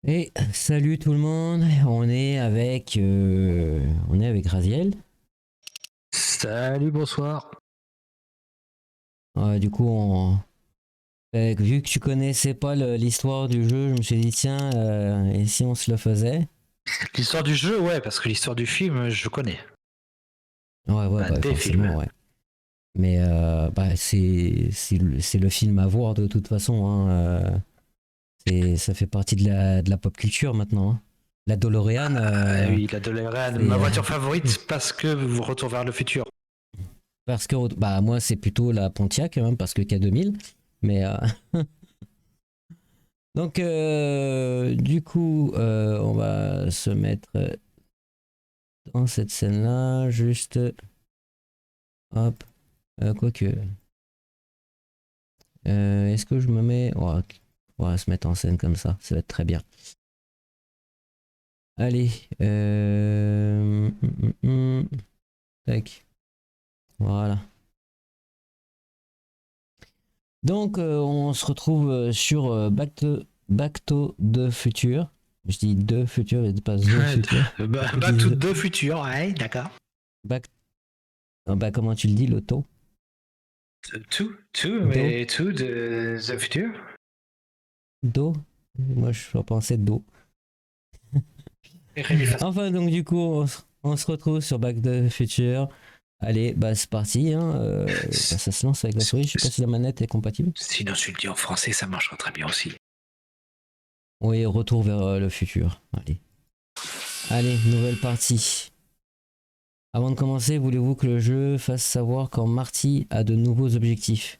Et salut tout le monde, on est avec Raziel. Salut, bonsoir. Du coup, vu que tu connaissais pas l'histoire du jeu, je me suis dit tiens, et si on se le faisait? L'histoire du jeu, ouais, parce que l'histoire du film, je connais. Ouais, bah Des films. forcément, ouais. Mais bah c'est le film à voir de toute façon. Hein, ça fait partie de la pop culture maintenant. Hein. La DeLorean, Oui, la DeLorean, c'est ma voiture favorite parce que Retour vers le futur. parce que bah moi c'est plutôt la Pontiac hein, parce que K2000, mais donc, du coup, on va se mettre dans cette scène-là, juste, hop, quoique, est-ce que je me mets, on va se mettre en scène comme ça va être très bien. Allez, tac, voilà. Donc, on se retrouve sur Back to the Future. Je dis de futur et pas the future. Back to the Future, ouais, d'accord. Back, bah, comment tu le dis, l'auto? Mais to the future. Do. Moi, je pensais do. Enfin, donc, du coup, on se retrouve sur Back to the Future. Allez, bah, c'est parti. Hein. Bah, ça se lance avec la souris. Je sais pas si la manette est compatible. Sinon, tu le dis en français, ça marchera très bien aussi. Oui, retour vers le futur. Allez. Allez, nouvelle partie. Avant de commencer, voulez-vous que le jeu fasse savoir quand Marty a de nouveaux objectifs?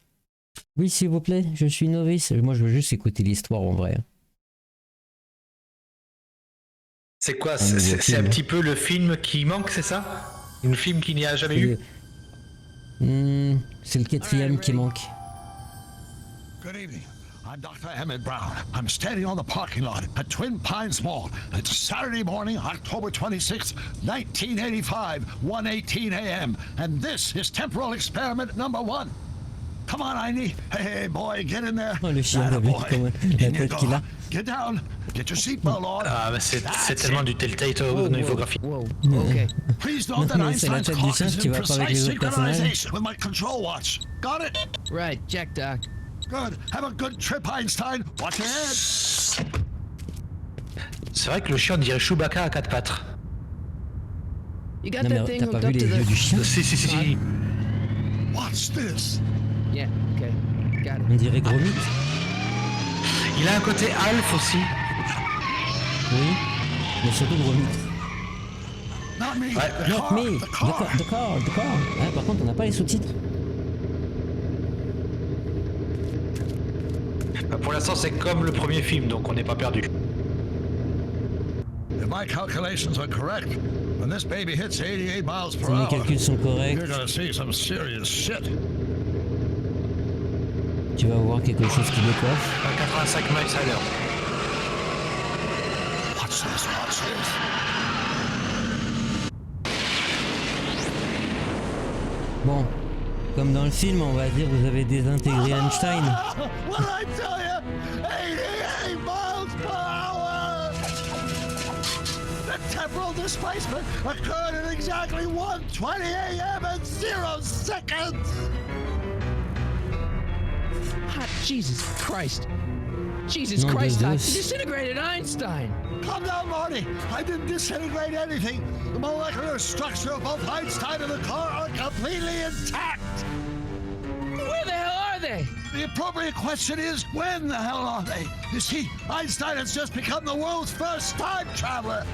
Oui, s'il vous plaît, je suis novice. Moi, je veux juste écouter l'histoire en vrai. C'est quoi? Un nouveau C'est un film. petit peu le film qui manque, c'est ça? Un film qu'il n'y a jamais eu? C'est le quatrième qui manque. Good evening. I'm Dr. Emmett Brown. I'm standing on the parking lot at Twin Pines Mall. It's Saturday morning, October 26th, 1985, 1:18 a.m. And this is temporal experiment number 1. Come on, Heine. Hey, boy, get in there. Oh, le chien, Atta vu boy. comment la In you tête qu'il a. go. Get down. Get your seatbelt on. Ah, mais c'est tellement du telltale graphique. Whoa, okay. Please note that Non, c'est la Einstein's tête du clock chien is qui in va pas avec les precise autres personnages. synchronization with my control watch. Got it? Right, check, Doc. Good. Have a good trip, Einstein. Watch ahead. C'est vrai que le chien dirait Chewbacca à quatre pattes. You got Non, that mais thing t'as pas hooked vu up les to yeux the... du chien? Si. Watch this. Yeah, okay. Got On it. dirait Gromit. Il a un côté Alf aussi. Oui, mais surtout Gromit. Not me. Ouais. The Not car. me. The car. The car. Ah, par contre, on n'a pas les sous-titres. Bah, pour l'instant, c'est comme le premier film, donc on n'est pas perdu. If my calculations are correct, when this baby hits 88 miles per Si mes hour, calculs sont corrects, you're gonna see some serious shit. tu vas voir quelque chose qui décoiffe. À 85 miles à l'heure. Watch this, watch this. Bon, comme dans le film, on va dire vous avez désintégré Einstein. What did I tell you? 88 miles per hour! The temporal displacement occurred at exactly 1:20 a.m. and 0 seconds! Ah, Jesus Christ. Jesus Nom de Christ, Doc. You Zeus. disintegrated Einstein. Calm down, Marty. I didn't disintegrate anything. The molecular structure of both Einstein and the car are completely intact. Where the hell are they? The appropriate question is, when the hell are they? You see, Einstein has just become the world's first time traveler.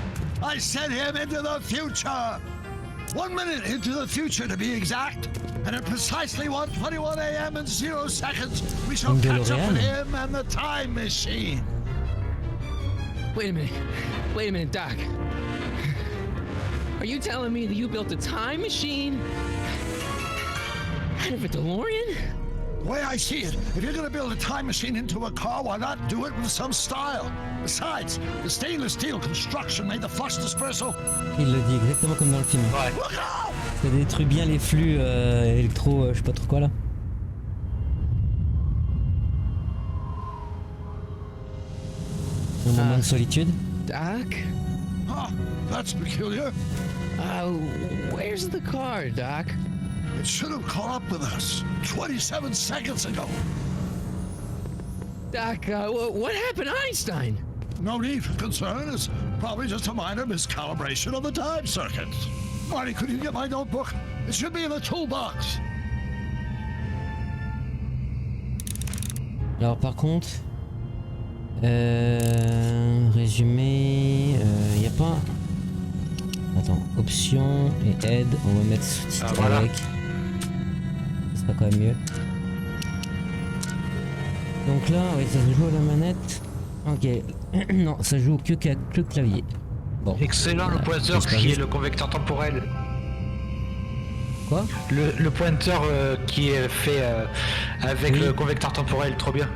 I sent him into the future. 1 minute into the future, to be exact. And at precisely 1:21 a.m. and 0 seconds, we shall Une catch up with DeLorean. him and the time machine. Wait a minute, Doc. Are you telling me that you built a time machine out of a DeLorean? The way I see it, if you're going to build a time machine into a car, why not do it with some style? Besides, the stainless steel construction made the flux dispersal. Il le dit exactement comme dans le film. Ouais. Look out! Ça détruit bien les flux électro, je sais pas trop quoi là. Un moment de solitude. Doc? Huh, that's peculiar. Where's the car, Doc? It should have caught up with us 27 seconds ago. Doc, what happened to Einstein? No need for concern. It's probably just a minor miscalibration of the time circuit. Marty, could you get my notebook? It should be in the toolbox. Alors par contre, résumé, y a pas. Attends, options et aide, on va mettre sous-titre voilà. avec. Ce sera quand même mieux. Donc là, oui, ça se joue à la manette. Ok, non, ça joue que clavier. Bon. Excellent le pointeur qui est le convecteur temporel. Quoi? Le pointeur qui est fait avec Oui. le convecteur temporel, trop bien.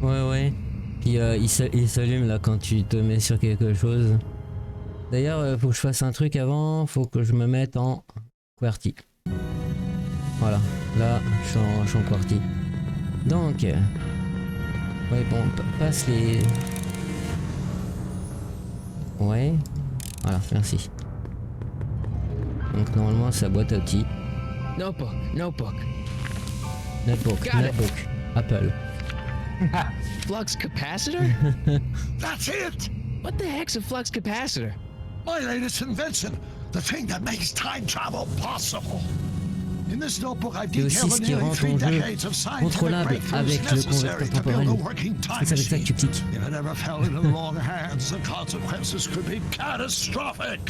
Ouais. Puis il s'allume là quand tu te mets sur quelque chose. D'ailleurs, faut que je fasse un truc avant, faut que je me mette en QWERTY. Voilà, là je suis en QWERTY. Donc, ouais, bon, passe les. Ouais, voilà, merci. Donc normalement c'est la boîte à outils. Notebook. Notebook, Got it. notebook, Apple. Flux capacitor? That's it! What the heck's a flux capacitor? My latest invention, the thing that makes time travel possible. In this notebook, I C'est aussi detail ce the qui nearly rend 3 ton jeu decades of scientific contrôlable breakthroughs avec le necessary convecteur to build temporel. a working time C'est avec ça que tu machine. cliques. If it ever fell into the wrong hands, the consequences could be catastrophic.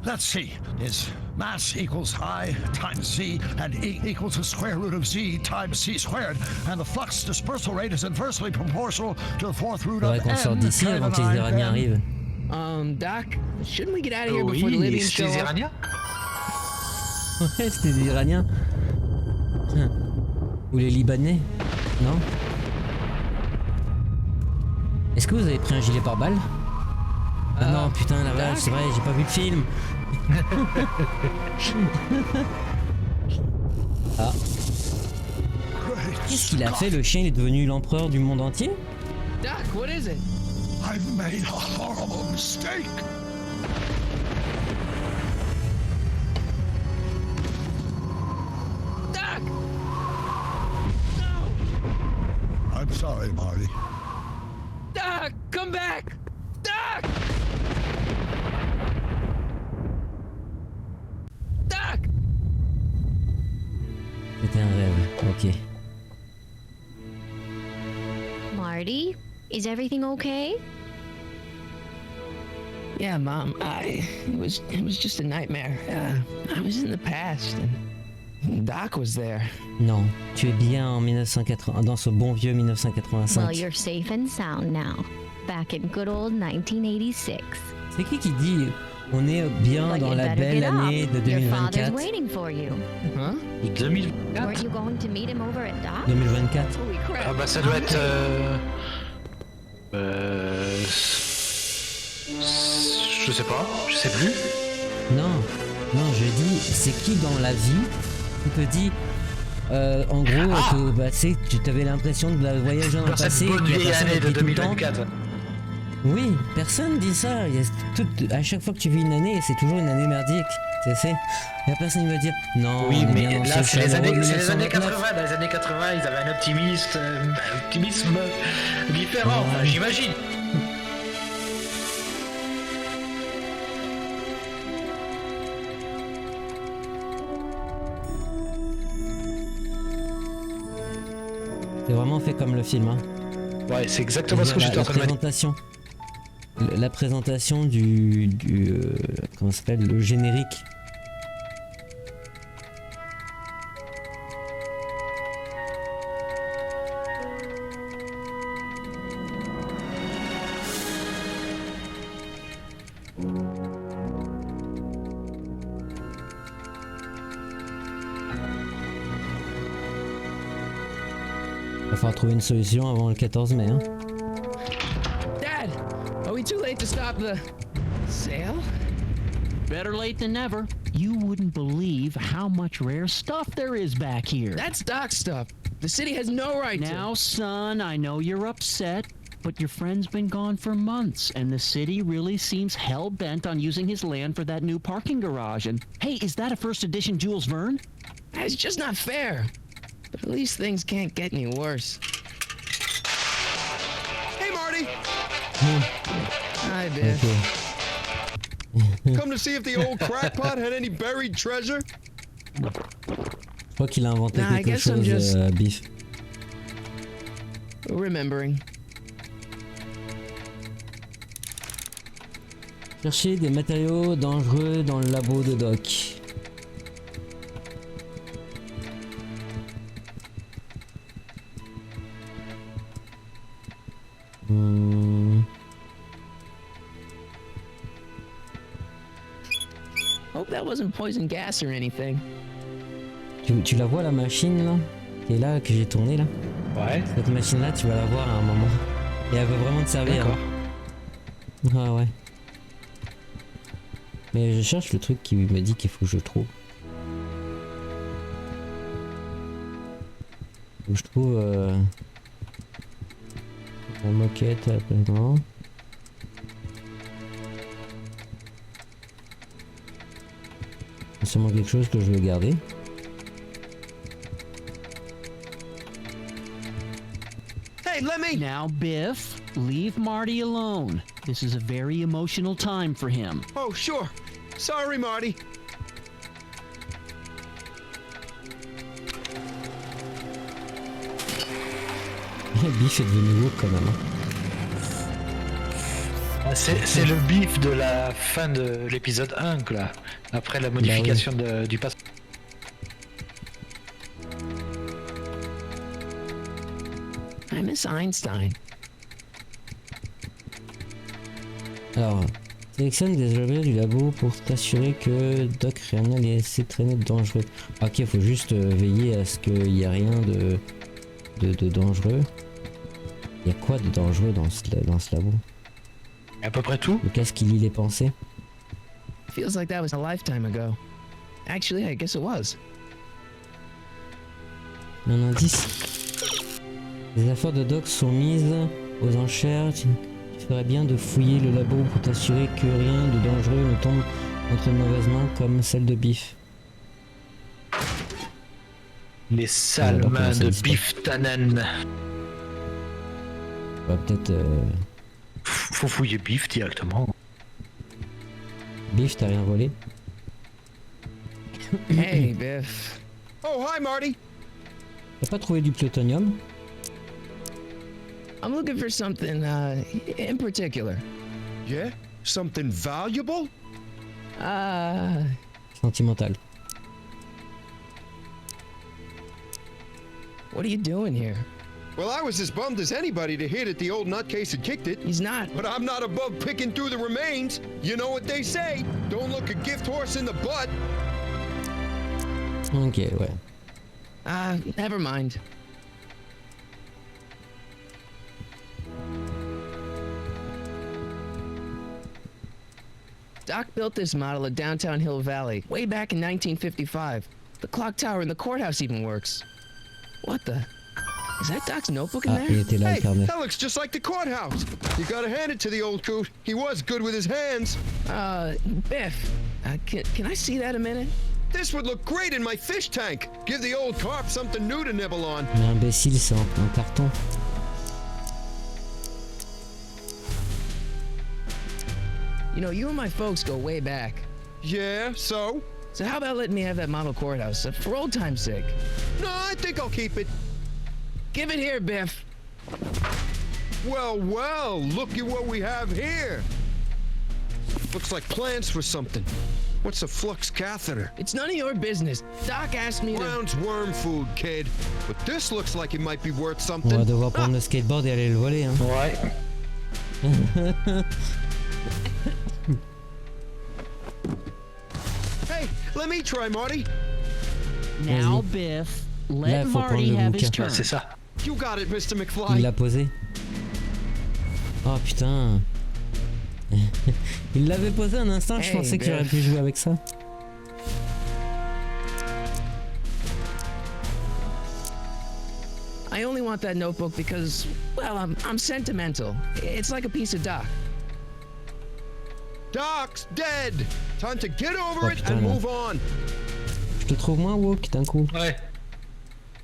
Let's see, is mass equals I times Z, and E equals the square root of Z times C squared, and the flux dispersal rate is inversely proportional to the fourth root Faudrait of qu'on sorte N. d'ici avant que les Iraniens arrivent. Doc, shouldn't we get out of here before the Oui, Libyans c'est show les up? Iraniens. Ouais, c'était des Iraniens. Tiens. Ou les Libanais? Non? Est-ce que vous avez pris un gilet pare-balles? Ah non, putain, la vache, c'est vrai, j'ai pas vu le film. Ah, qu'est-ce qu'il a fait? Le chien il est devenu l'empereur du monde entier? Doc, what is it? I've made a horrible mistake. Doc! No! I'm sorry, Marty. Doc, come back! Doc! Doc! C'était un rêve, ok. Marty, is everything okay? Yeah, Mom. It was just a nightmare. I was in the past, and Doc was there. Non, tu es bien en 1980, dans ce bon vieux Well, 1985. you're safe and sound now. Back in good old 1986. C'est qui dit on est bien But dans you la better belle get up. année de Your father's 2024? waiting for you. Huh? 2004. Weren't you going to meet him over at Doc? 2024? Holy crap! Ah bah ça doit être... je sais pas, je sais plus. Non, je dis, c'est qui dans la vie qui te dit, en gros, que bah, tu avais l'impression de voyager dans le Dans cette passé, bonne que la vieille personne année de vit tout le temps. 2024. Oui, personne dit ça. À chaque fois que tu vis une année, c'est toujours une année merdique. La personne va dire non. Oui, on est mais bien dans là ce c'est les chaleureux années 80. 1929. Dans les années 80, ils avaient un optimisme différent, enfin, j'imagine. C'est vraiment fait comme le film. Hein. Ouais, c'est exactement ce que j'étais en train de me dire. La présentation du comment ça s'appelle, le générique. Va falloir trouver une solution avant le 14 mai. Hein. Dad, are we too late to stop the sale? Better late than never. You wouldn't believe how much rare stuff there is back here. That's Doc's stuff. The city has no right Now, to. son, I know you're upset, but your friend's been gone for months, and the city really seems hell-bent on using his land for that new parking garage. And hey, is that a first edition Jules Verne? It's just not fair. But at least things can't get any worse. Hey, Marty! Hi, Biff. Come to see if the old crackpot had any buried treasure? Je crois qu'il a inventé Nah, I quelque guess I'm chose, just- Biff. Remembering. Chercher des matériaux dangereux dans le labo de Doc. Hope that wasn't poison gas or anything. Tu la vois la machine là qui est là, que j'ai tournée là? Ouais. Cette machine là tu vas la voir à un moment. Et elle veut vraiment te servir. D'accord. Ah ouais. Mais je cherche le truc qui me dit qu'il faut que je trouve. Faut que je trouve la moquette non. C'est sûrement quelque chose que je vais garder. Hey, let me... Now, Biff, leave Marty alone. This is a very emotional time for him. Oh, sure. Sorry, Marty. Biff est devenu lourd quand même. Hein. Ah, c'est le bif de la fin de l'épisode 1, là. Après la modification du passage. I miss Einstein. Alors, sélectionne des objets du labo pour t'assurer que Doc rien n'a laissé traîner de dangereux. Ok, faut juste veiller à ce qu'il n'y ait rien de dangereux. Il y a quoi de dangereux dans ce labo? À peu près tout. Le casque qui lit les pensées. Feels like that was a lifetime ago. Actually, I guess it was. Un indice. Les affaires de Doc sont mises aux enchères. Tu ferais bien de fouiller le labo pour t'assurer que rien de dangereux ne tombe entre de mauvaises mains comme celle de Biff. Les sales Alors, mains comment ça de disparaît? Biff Tannen. On va peut-être... Faut fouiller Biff directement. Biff, t'as rien volé? Hey, Biff. Oh, hi, Marty. T'as pas trouvé du plutonium? I'm looking for something in particular. Yeah? Something valuable? Sentimental. What are you doing here? Well, I was as bummed as anybody to hear that the old nutcase had kicked it. He's not. But I'm not above picking through the remains. You know what they say. Don't look a gift horse in the butt. Ok, ouais. Never mind. Doc built this model of downtown Hill Valley way back in 1955. The clock tower in the courthouse even works. What the? Is that Doc's notebook in Ah, il there? était là, Hey, le carnet. that looks just like the courthouse. You gotta hand it to the old coot. He was good with his hands. Biff, can I see that a minute? This would look great in my fish tank. Give the old carp something new to nibble on. Mais imbécile, c'est un carton. You know, you and my folks go way back. Yeah, so? So how about letting me have that model courthouse for old time's sake? No, I think I'll keep it. Give it here, Biff. Well, well, looky what we have here. Looks like plans for something. What's a flux catheter? It's none of your business. Doc asked me to... Brown's worm food, kid. But this looks like it might be worth On something. va devoir prendre le skateboard et aller le voler. Hein. Ouais. Hey, let me try, Marty. Now, Vas-y. Biff, Là, let faut prendre Marty le have his bouquin. turn. C'est ça. You got it, Mr. Il McFly. l'a posé. Oh putain. Il l'avait posé un instant, je Hey, pensais qu'il aurait Biff. pu jouer avec ça. I I only want that notebook because, well, I'm sentimental. It's like a piece of Doc. Doc's dead. Time to get over Oh, it putain, and là. move on. Je te trouve moins woke d'un coup. Ouais.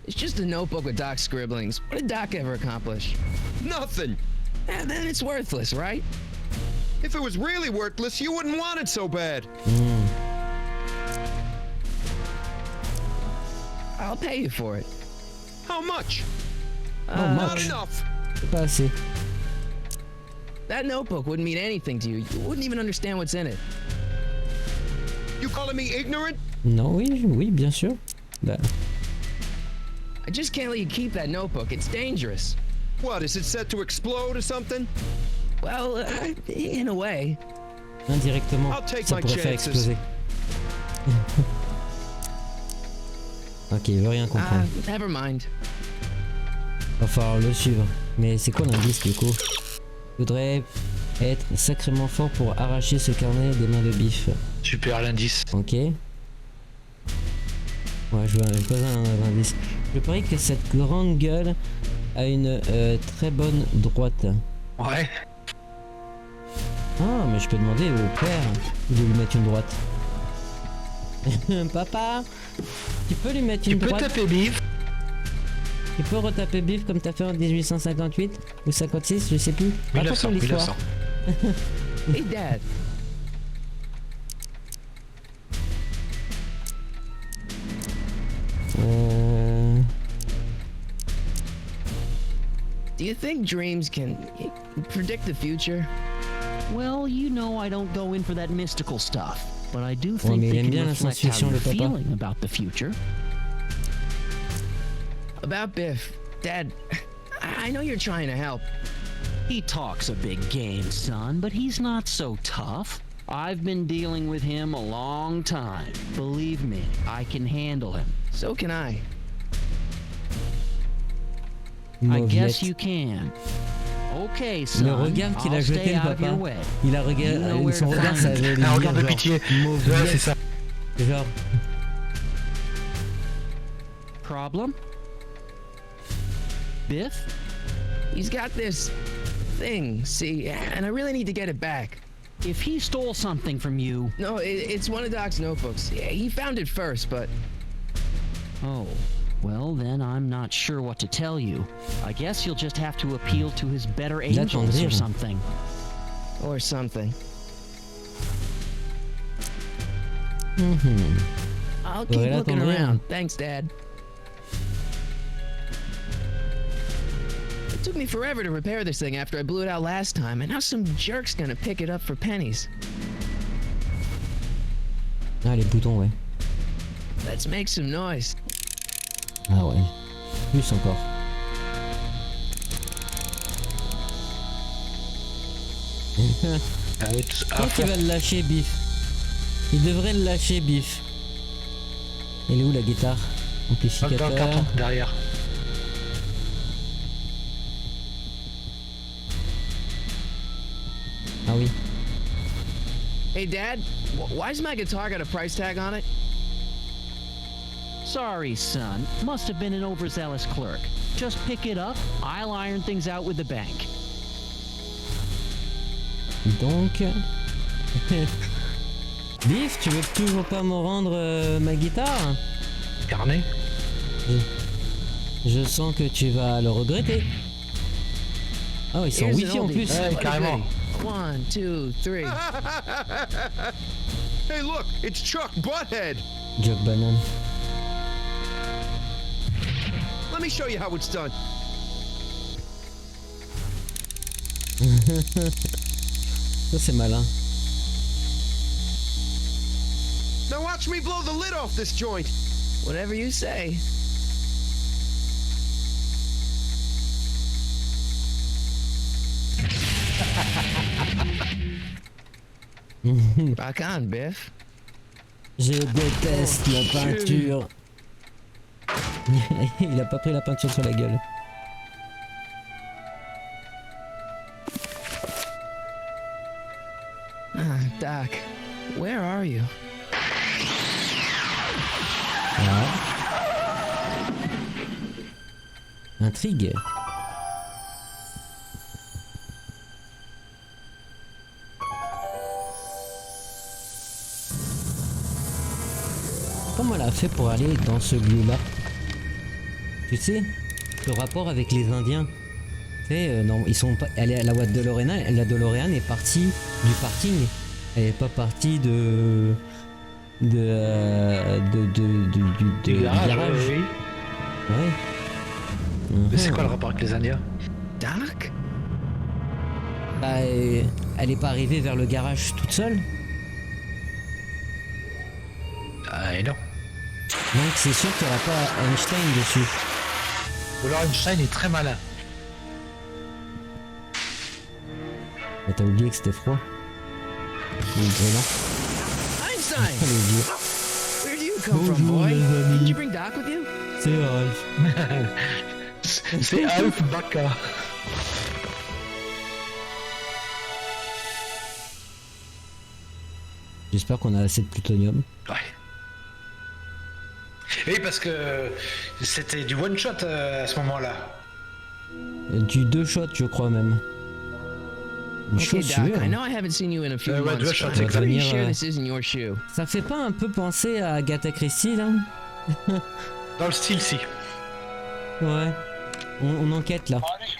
It's just a notebook with Doc's scribblings. What did Doc ever accomplish? Nothing. And then it's worthless, right? If it was really worthless, you wouldn't want it so bad. I'll pay you for it. How much? How Not much? enough. C'est pas assez. That notebook wouldn't mean anything to you. You wouldn't even understand what's in it. You calling me ignorant? Non, oui, bien sûr. Bah, I just can't let you keep that notebook. It's dangerous. What, is it set to explode or something? Well, in a way. indirectement, I'll take ça my pourrait faire chances. exploser. Ok, il veut rien comprendre. Never mind. Va falloir le suivre. Mais c'est quoi l'indice du coup? Je voudrais être sacrément fort pour arracher ce carnet des mains de Biff. Super l'indice. Ok. Ouais, je veux pas un indice. Je parie que cette grande gueule a une très bonne droite. Ouais. Ah, mais je peux demander au père de lui mettre une droite. Papa, tu peux lui mettre Tu une peux droite? taper Biff. Tu peux retaper Biff comme t'as fait en 1858 ou 56, je sais plus. 1900, Raconte-nous l'histoire. 1900. Hey, Dad. Do you think dreams can predict the future? Well, you know I don't go in for that mystical stuff, but I do Ouais, think mais il they aime can bien la reflect how science-fiction, you're le papa. feeling about the future. About Biff, Dad, I know you're trying to help. He talks a big game, son, but he's not so tough. I've been dealing with him a long time. Believe me, I can handle him. So can I. I guess Mauviette. you can. Okay, Le son. regard qu'il a I'll jeté stay le out of your papa. way. Il a You know regardé where son to regard, find ça me. veut Un dire regard de genre, pitié. mauviette. Ouais, c'est ça. Genre, Problem? Biff? He's got this thing, see, and I really need to get it back. If he stole something from you... No, it's one of Doc's notebooks. Yeah, he found it first, but Oh, well then I'm not sure what to tell you. I guess you'll just have to appeal to his better angels or attendrir. something. or something. I'll keep Ouais, looking attendrir. around. Thanks, Dad. It took me forever to repair this thing after I blew it out last time, and now some jerk's gonna pick it up for pennies. ah les boutons, ouais. Let's make some noise. Ah ouais. Plus encore. Ah oui, tout- à Quand il fond. va le lâcher, Biff? Il devrait le lâcher, Biff. Elle est où la guitare? Dans le Amplificateur. carton, derrière. Ah oui. Hey, Dad, why's my guitar got a price tag on it? Sorry, son. Must have been an overzealous clerk. Just pick it up. I'll iron things out with the bank. Donc. Biff, tu veux toujours pas me rendre ma guitare? Carnet. Je sens que tu vas le regretter. Ah oui, c'est en Here's an wifi en oldie. plus. Ouais, What a carrément. goodie. 1, 2, 3. Hey, look, it's Chuck Butthead. Joke banane. Let me show you how it's done. Ça c'est malin. Now watch me blow the lid off this joint. Whatever you say. Rock on, Biff. Je déteste la peinture. Il a pas pris la peinture sur la gueule. Ah, Doc, where are you? Intrigue. Comment elle a fait pour aller dans ce lieu-là? Tu sais, le rapport avec les Indiens. Tu sais, non, ils sont pas. La DeLorean est partie du parking. Elle est pas partie du garage. Oui. Ouais. Mais c'est quoi le rapport avec les Indiens? Doc? Bah, elle est pas arrivée vers le garage toute seule. Ah, et non. Donc c'est sûr qu'il n'y aura pas Einstein dessus. Ou alors Einstein est très malin. Mais t'as oublié que c'était froid. Le brûlant. Einstein! Le vieux. Where do you come from, Bonjour, boy? les amis. Did you bring Doc with you? C'est Ralph. C'est Alf Baka. J'espère qu'on a assez de plutonium. Ouais. Oui, parce que c'était du one shot à ce moment-là. Du 2 shots, je crois même. Une Okay, chaussure. Doc, I know I haven't seen you in a few Ouais, months, deux but shots, I'm pretty exactement. sure this isn't your shoe. Ça fait pas un peu penser à Agatha Christie là? Dans le style, si. Ouais. On enquête là. Marty?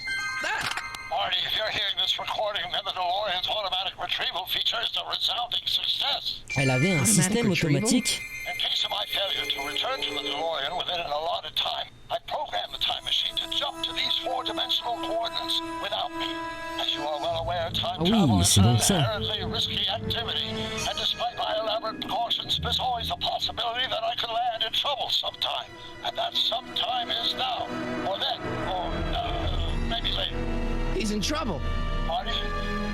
Marty, if you're hearing this recording, then the DeLorean's automatic retrieval feature is a resounding success. Elle avait un Automatic système retrieval? automatique. In case of my failure to return to the DeLorean within an allotted time, I programmed the time machine to jump to these four-dimensional coordinates without me. As you are well aware, time Ah oui, travel is c'est an donc ça. inherently risky activity, and despite my elaborate precautions, there's always a possibility that I could land in trouble sometime, and that sometime is now, or then, or maybe later. He's in trouble. Marty,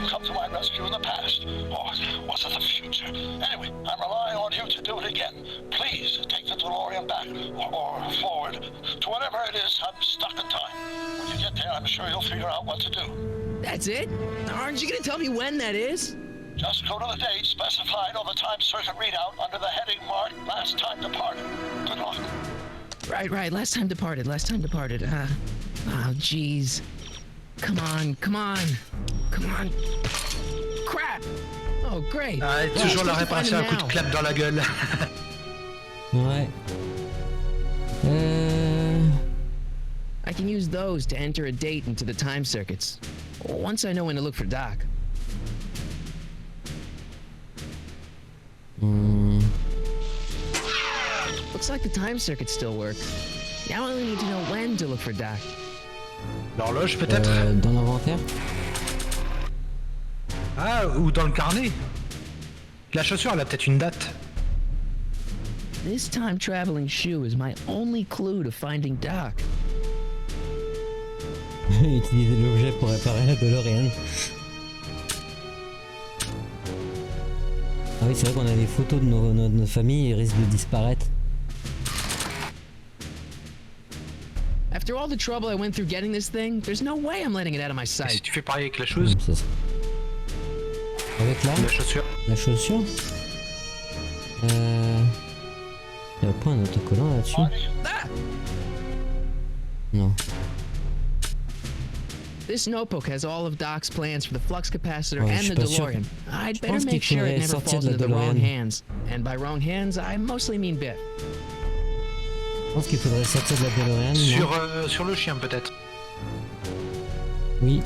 you come to my rescue in the past, or was it the future? Anyway, I'm relying on you to do it again. Please take the DeLorean back, or forward, to whatever it is. I'm stuck in time. When you get there, I'm sure you'll figure out what to do. That's it? Aren't you gonna tell me when that is? Just go to the date specified on the time circuit readout under the heading marked Last Time Departed. Good luck. Right. Last time departed. Oh, jeez. Come on. Crap! Oh, great. Ah, et Well, toujours la I'm supposed to find réparation, him un coup de now. clap dans la gueule. Ouais. I can use those to enter a date into the time circuits. Once I know when to look for Doc. Looks like the time circuits still work. Now I only need to know when to look for Doc. L'horloge, peut-être. Dans l'inventaire. Ah, ou dans le carnet. La chaussure, elle a peut-être une date. This time traveling shoe is my only clue to finding Doc. Utiliser l'objet pour réparer la DeLorean. Ah oui, c'est vrai qu'on a des photos de nos familles, ils risquent de disparaître. After all the trouble I went through getting this thing, there's no way I'm letting it out of my Et si sight. tu fais pareil avec la chose, Avec là, la chaussure. la chaussure. Il n'y a pas un autocollant là-dessus? Ah! Non. This notebook has all of Doc's plans for the flux capacitor Ouais, je and suis the pas sûr. DeLorean. I'd Je better pense make qu'il sure it faudrait never sortir falls de la into the wrong DeLorean. hands. And by wrong hands, I mostly mean Biff. Je pense qu'il faudrait sortir de la DeLorean. non? Sur le chien, peut-être. Oui.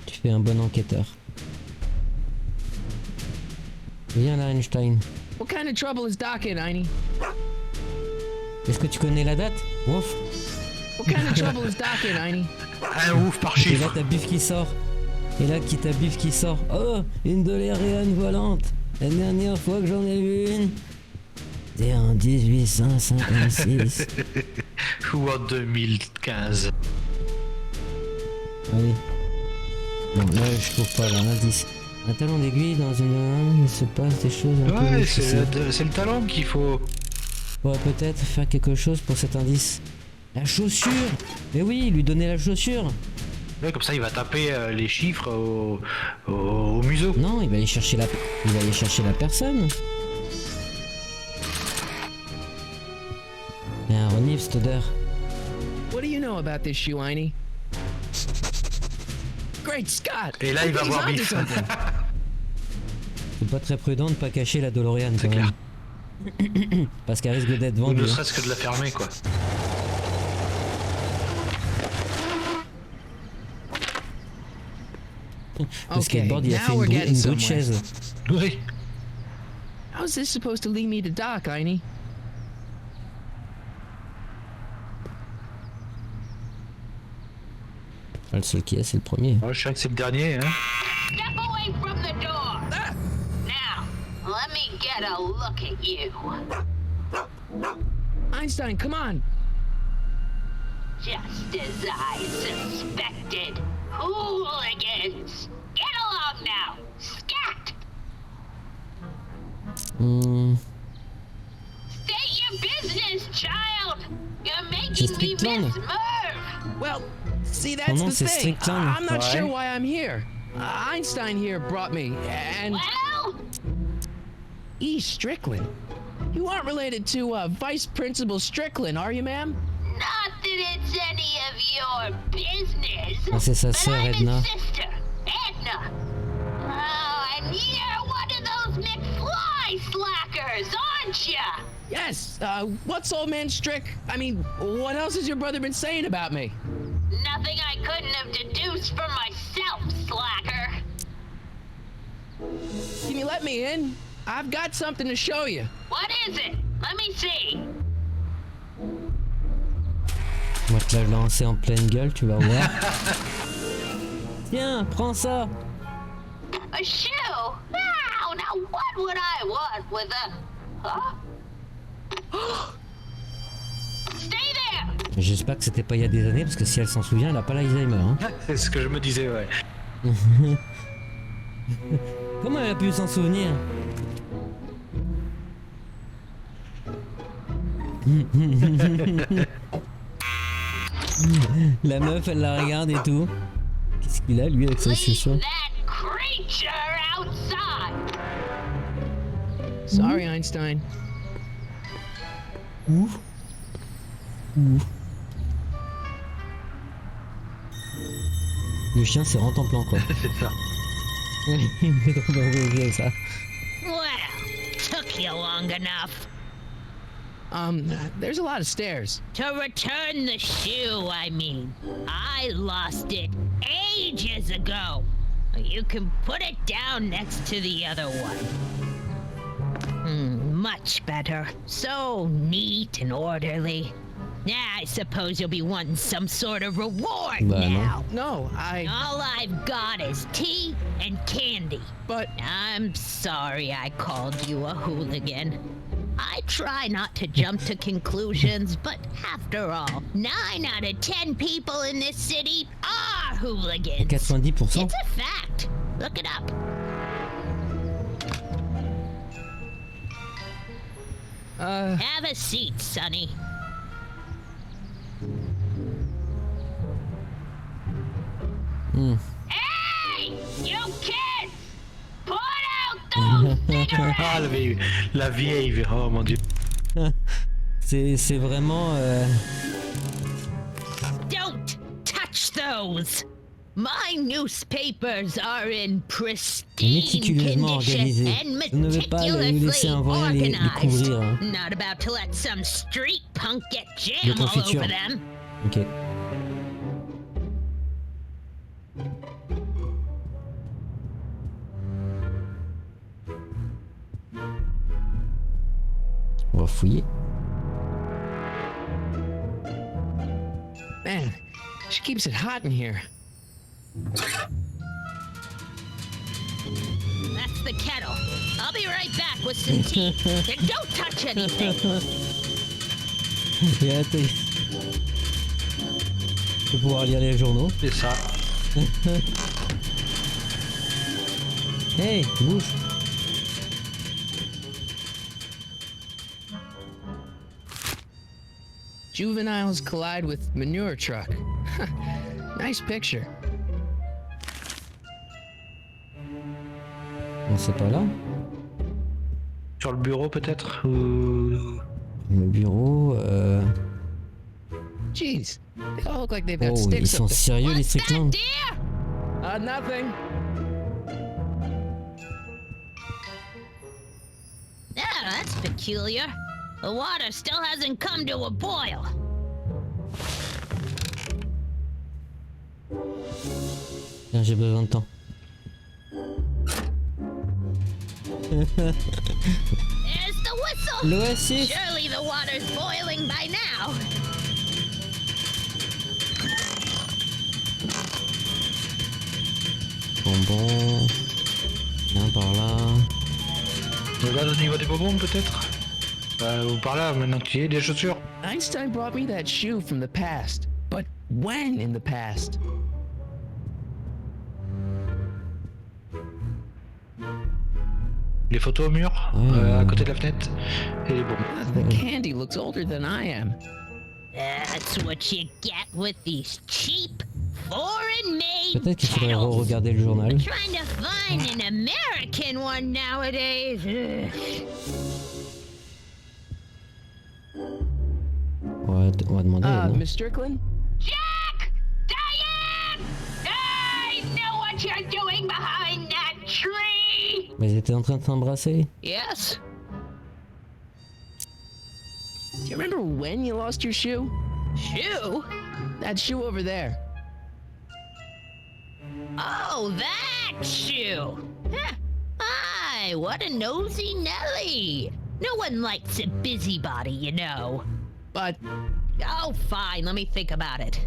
Tu fais un bon enquêteur. Viens là, Einstein. What kind of trouble is Doc in, Einie? Est-ce que tu connais la date? Ouf. What kind of trouble is Doc in, Einie? Un ouf par Et là, chiffre. t'as Biff qui sort. Et là, t'as Biff qui sort. Oh, une DeLorean volante. La dernière fois que j'en ai vu une, c'était en 1856. Ou en 2015. Allez. Bon, là, je trouve pas l'indice. Un talon d'aiguille dans une... Il se passe des choses un peu Ouais, difficiles. c'est le talent qu'il faut. On pourrait peut-être faire quelque chose pour cet indice. La chaussure. Mais oui, lui donner la chaussure. Ouais, comme ça, il va taper les chiffres au museau. Non, il va aller chercher la personne. un renif cette odeur. What do you know about this shoe, Einie? Great Scott! Et là, il va He's voir onto Biff. something. C'est pas très prudent de pas cacher la DeLorean quand clair. même. Parce qu'elle risque d'être Ou vendue. ne hein. serait-ce que de la fermer, quoi. Le skateboard, il a now fait we're getting une brute somewhere. chaise. Oui. How's this supposed to lead me to Doc, Einie? Ah, le seul qui est, c'est le premier. Oh, je sais que c'est le dernier, hein. Step away from the door. Now, let me get a look at you. Einstein, come on! Just as I suspected. Hooligans! Get along now! Scat! Hmm. State your business, child! You're making Just me Strickland. miss Merv! Well, see, that's nom, the c'est thing. Strickland. I'm not Ouais. sure why I'm here. Einstein here brought me, and Well, E. Strickland. You aren't related to Vice Principal Strickland, are you, ma'am? not that it's any of your business. Ah, c'est sa But sœur I'm Edna. his sister, Edna. Oh, and you're one of those McFly slackers, aren't ya? Yes. What's old man Strick? I mean, what else has your brother been saying about me? Nothing I couldn't have deduced for myself, slacker. Can you let me in? I've got something to show you. What is it? Let me see. On va te la lancer en pleine gueule, tu vas voir. Tiens, prends ça. A shoe? Now what would I want with a... Huh? Stay there! J'espère que c'était pas il y a des années, parce que si elle s'en souvient, elle a pas l'Alzheimer. Hein. C'est ce que je me disais, ouais. Comment elle a pu s'en souvenir? La meuf, elle la regarde et tout. Qu'est-ce qu'il a, lui, avec sa Leave chaussure? that creature outside! Sorry, Einstein. Ouf. Ouf. Le chien, c'est rentre en plan, quoi. C'est ça. Il me fait trop bien ça. Well, took you long enough. There's a lot of stairs. To return the shoe, I mean. I lost it ages ago. You can put it down next to the other one. Much better. So neat and orderly. I suppose you'll be wanting some sort of reward Bah, non. now. No, All I've got is tea and candy. But I'm sorry I called you a hooligan. I try not to jump to conclusions, but after all, 9 out of 10 people in this city are hooligans. 90%. It's a fact. Look it up. Have a seat, Sonny. Hey, you kids! Put out those cigarettes! Ah, la vieille, oh mon dieu. C'est vraiment... Don't touch those! My newspapers are in pristine Méticuleusement condition organisés. and Vous ne devez pas nous laisser meticulously un voyant les organized. couvrir. Hein. Not about to let some street punk get De jam all confiture. over them. Ok. On va fouiller. man, she keeps it hot in here. That's the kettle. I'll be right back with some tea. And don't touch anything. Et attends. Je vais pouvoir lire les journaux. C'est ça. Hey, bouge. Juveniles collide with manure truck. Nice picture. On sait pas là. Sur le bureau peut-être ou... Le bureau. Jeez, they all look like they've got Oh, ils sticks sont up there. sérieux les What's that, Strickland. dear? Nothing. Yeah, that's peculiar. The water still hasn't come to a boil. Tiens, j'ai besoin de temps. There's the whistle. L'oasis. Surely the water's boiling by now. Bonbon. Viens par là. Regarde au niveau des bonbons peut-être. Ou par là, maintenant que tu y es, des chaussures. Einstein brought me that shoe from the past. But when in the past? Les photos au mur, à côté de la fenêtre, et les bonbons. The candy looks older than I am. That's what you get with these cheap, foreign-made Peut-être qu'il faudrait kettles. re-regarder le journal. Trying to find an American one nowadays. Ugh. On va demander. non Miss Strickland? Jack! Diane! I know what you're doing behind that tree! Mais ils étaient en train de s'embrasser. Yes? Do you remember when you lost your shoe? Shoe? That shoe over there. Oh, that shoe! Huh. Aye, what a nosy Nelly! No one likes a busybody, you know. But Oh, fine, let me think about it.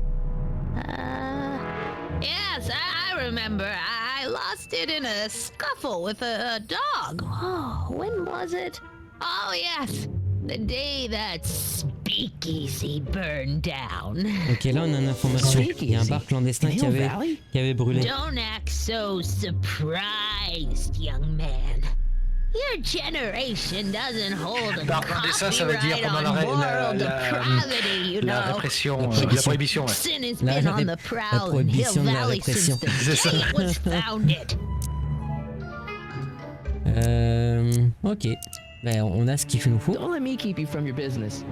Yes, I remember. I lost it in a scuffle with a dog. Oh, when was it? Oh, yes. The day that speakeasy burned down. Ok, là on a une information. Il y a un bar clandestin In Hill Valley? qui avait brûlé. Don't act so surprised, young man. Your generation doesn't hold a Bar clandestin, ça veut dire copyright pendant on moral depravity, you la know. répression, la prohibition. Ouais. Sin has La been on the la prowl in Hill prohibition de la Valley since répression. the C'est ça. day it was founded. Ok. Ben, on a ce qu'il nous faut. don't let me keep you from your business.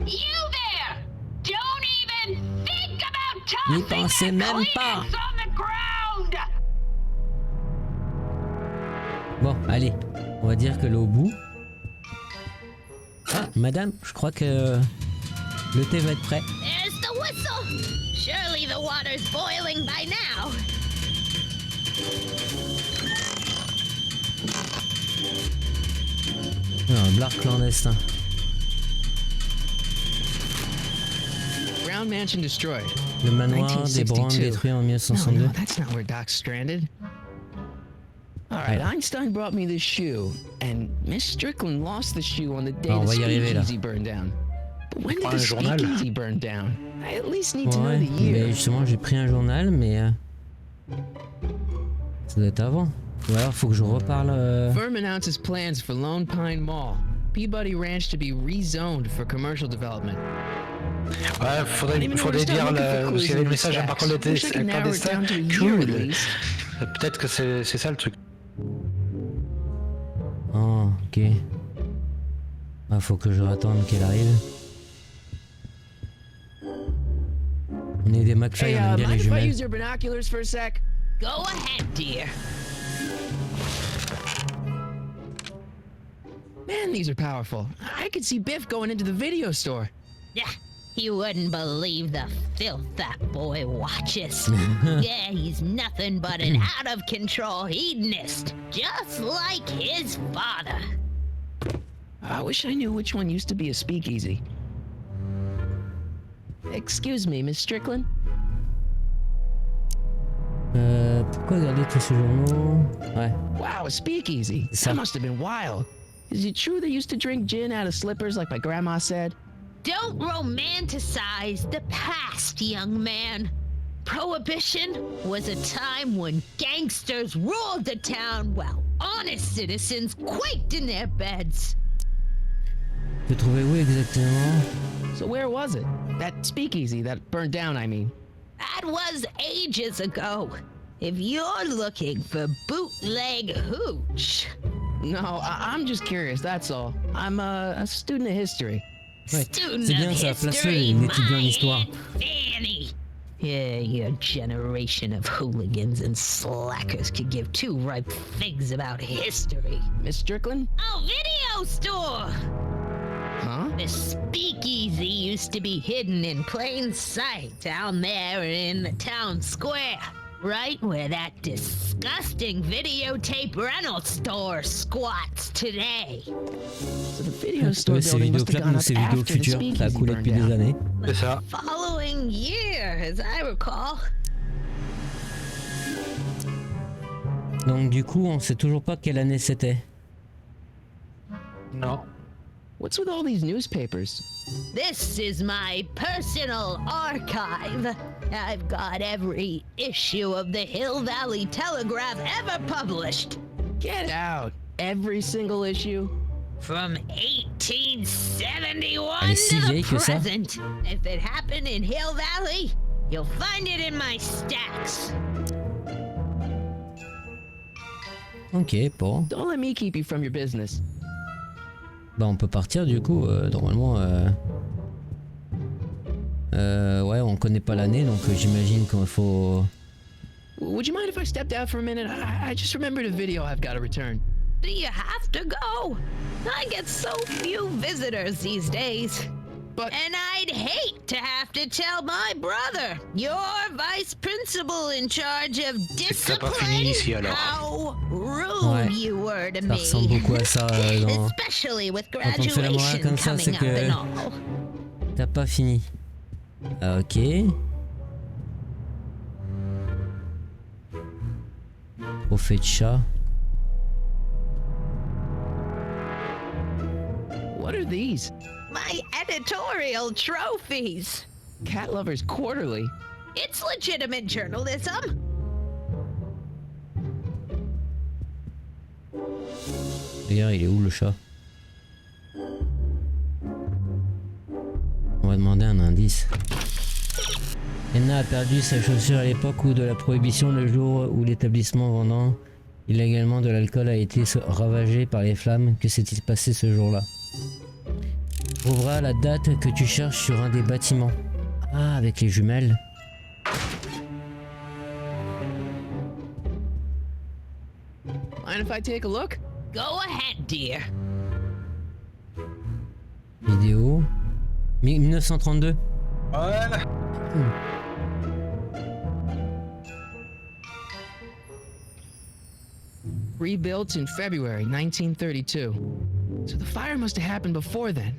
You there! Don't even think about N'y tossing pensez that même pas. Kleenex on the ground! Bon, allez. On va dire que là au bout. Ah, madame, je crois que le thé va être prêt. There's the whistle! Surely the water's boiling by now. Un bar clandestin. Brown Mansion destroyed. Le manoir des Browns 1962. détruit en No, 1962. that's not where Doc's stranded. All right, Einstein brought me this shoe, and Miss Strickland lost the shoe on the day on the va y arriver, là. speakeasy burned down. But when did Prends the un journal. speakeasy burn down? I at least need to know Ouais, the mais year. justement j'ai pris un journal, mais ça doit être avant. Ou alors faut que je reparle. Firm announces plans for Lone Pine Mall, Peabody Ranch to be rezoned for commercial development. Ouais, faudrait dire s'il y avait le message par contre le clandestin. Cool. Peut-être que c'est ça le truc. Oh, ok. Ah, faut que je attende qu'elle arrive. On est des McFly, Hey, on aime bien les mind if I jumelles. use your binoculars for a sec? Go ahead, dear. Man, these are powerful. I could see Biff going into the video store. Yeah, you wouldn't believe the filth that boy watches. Yeah, he's nothing but an out-of-control hedonist, just like his father. I wish I knew which one used to be a speakeasy. Excuse me, Miss Strickland? Pourquoi garder tous ces journaux? Ouais. Wow, a speakeasy. Ça. That must have been wild. Is it true they used to drink gin out of slippers like my grandma said? Don't romanticize the past, young man. Prohibition was a time when gangsters ruled the town while honest citizens quaked in their beds. Tu trouvais où exactement? So where was it? That speakeasy that burned down, I mean. That was ages ago. If you're looking for bootleg hooch, No, I'm just curious, that's all. I'm a student of history. Ouais, Student c'est bien of ça, place-le, history, une étudiante en my histoire. Aunt Fanny. Yeah, your generation of hooligans and slackers could give two ripe figs about history. Miss Strickland? Oh, video store! Huh? The speakeasy used to be hidden in plain sight down there in the town square. Right where that disgusting videotape rental store squats today. So the video store Ouais, c'est building must have Vidéoclub gone ou up c'est Vidéo after the Futur. Ça a speakeasy coulé burned depuis des down. années. C'est ça. Following year, as I recall. Donc du coup, on sait toujours pas quelle année c'était. Non. What's with all these newspapers? This is my personal archive. I've got every issue of the Hill Valley Telegraph ever published. Get out! Every single issue? From 1871 Elle est si to vieille the que ça. present. If it happened in Hill Valley, you'll find it in my stacks. Ok, bon. Don't let me keep you from your business. Bah on peut partir du coup, normalement... ouais, on connaît pas l'année, donc j'imagine qu'il faut... Would you mind if I stepped out for a minute? I just remembered a video I've got to return. Do you have to go? I get so few visitors these days. But And I'd hate to have to tell my brother, your vice principal in charge of C'est pas fini ici, discipline, alors. how rude Ouais. you were to Ça me. ressemble beaucoup à ça dans... Especially with on fait la morale graduation comme ça, coming c'est up que- and all. T'as pas fini. Ah, ok. Trophée de chat. what are these? My editorial trophies. Cat Lovers Quarterly? It's legitimate journalism. D'ailleurs, il est où le chat? On va demander un indice. Enna a perdu sa chaussure à l'époque de la prohibition, le jour où l'établissement vendant illégalement de l'alcool a été ravagé par les flammes. Que s'est-il passé ce jour-là? Trouvera la date que tu cherches sur un des bâtiments. Ah, avec les jumelles. Mind if I take a look? Go ahead, dear. Vidéo. 1932. Voilà. Rebuilt in February 1932. So the fire must have happened before then.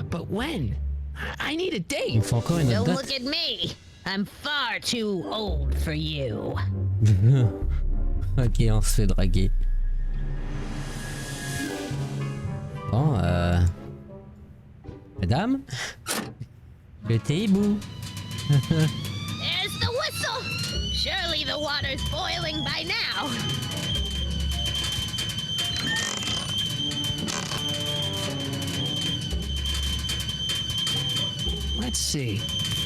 But when? I need a Il me date. faut encore une Don't autre look date. at me. I'm far too old for you. Ok, on se fait draguer. Bon, Madame, le thé est bout. There's the whistle. Surely the water's boiling by now. Let's see.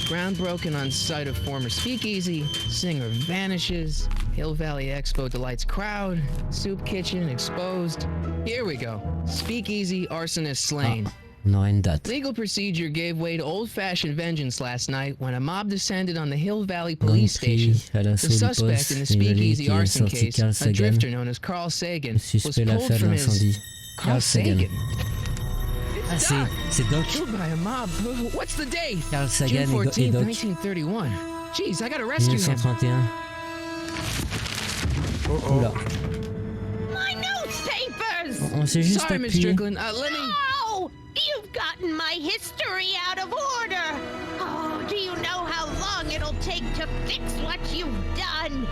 Ground broken on site of former speakeasy. Singer vanishes. Hill Valley Expo delights crowd. Soup kitchen exposed. Here we go. Speakeasy arsonist slain. On aura une date. Legal procedure gave way to old-fashioned vengeance last night when a mob descended on the Hill Valley police station. À The l'assaut du suspect poste, in the une vallée speakeasy qui a arson sorti case, Carl a Sagan. drifter known as Carl Sagan, Le was suspect l'a pulled fait de from his... l'incendie. Carl Sagan? Ah, c'est Doc. Killed by a mob. What's the date? Carl June Sagan 14th, et Doc. 1931. Jeez, I gotta rescue him. 1931. Oula. My newspapers! On s'est juste Sorry, Miss appuyé. Strickland. Let me... Oh, you've gotten my history out of order. Oh, do you know how long it'll take to fix what you've done?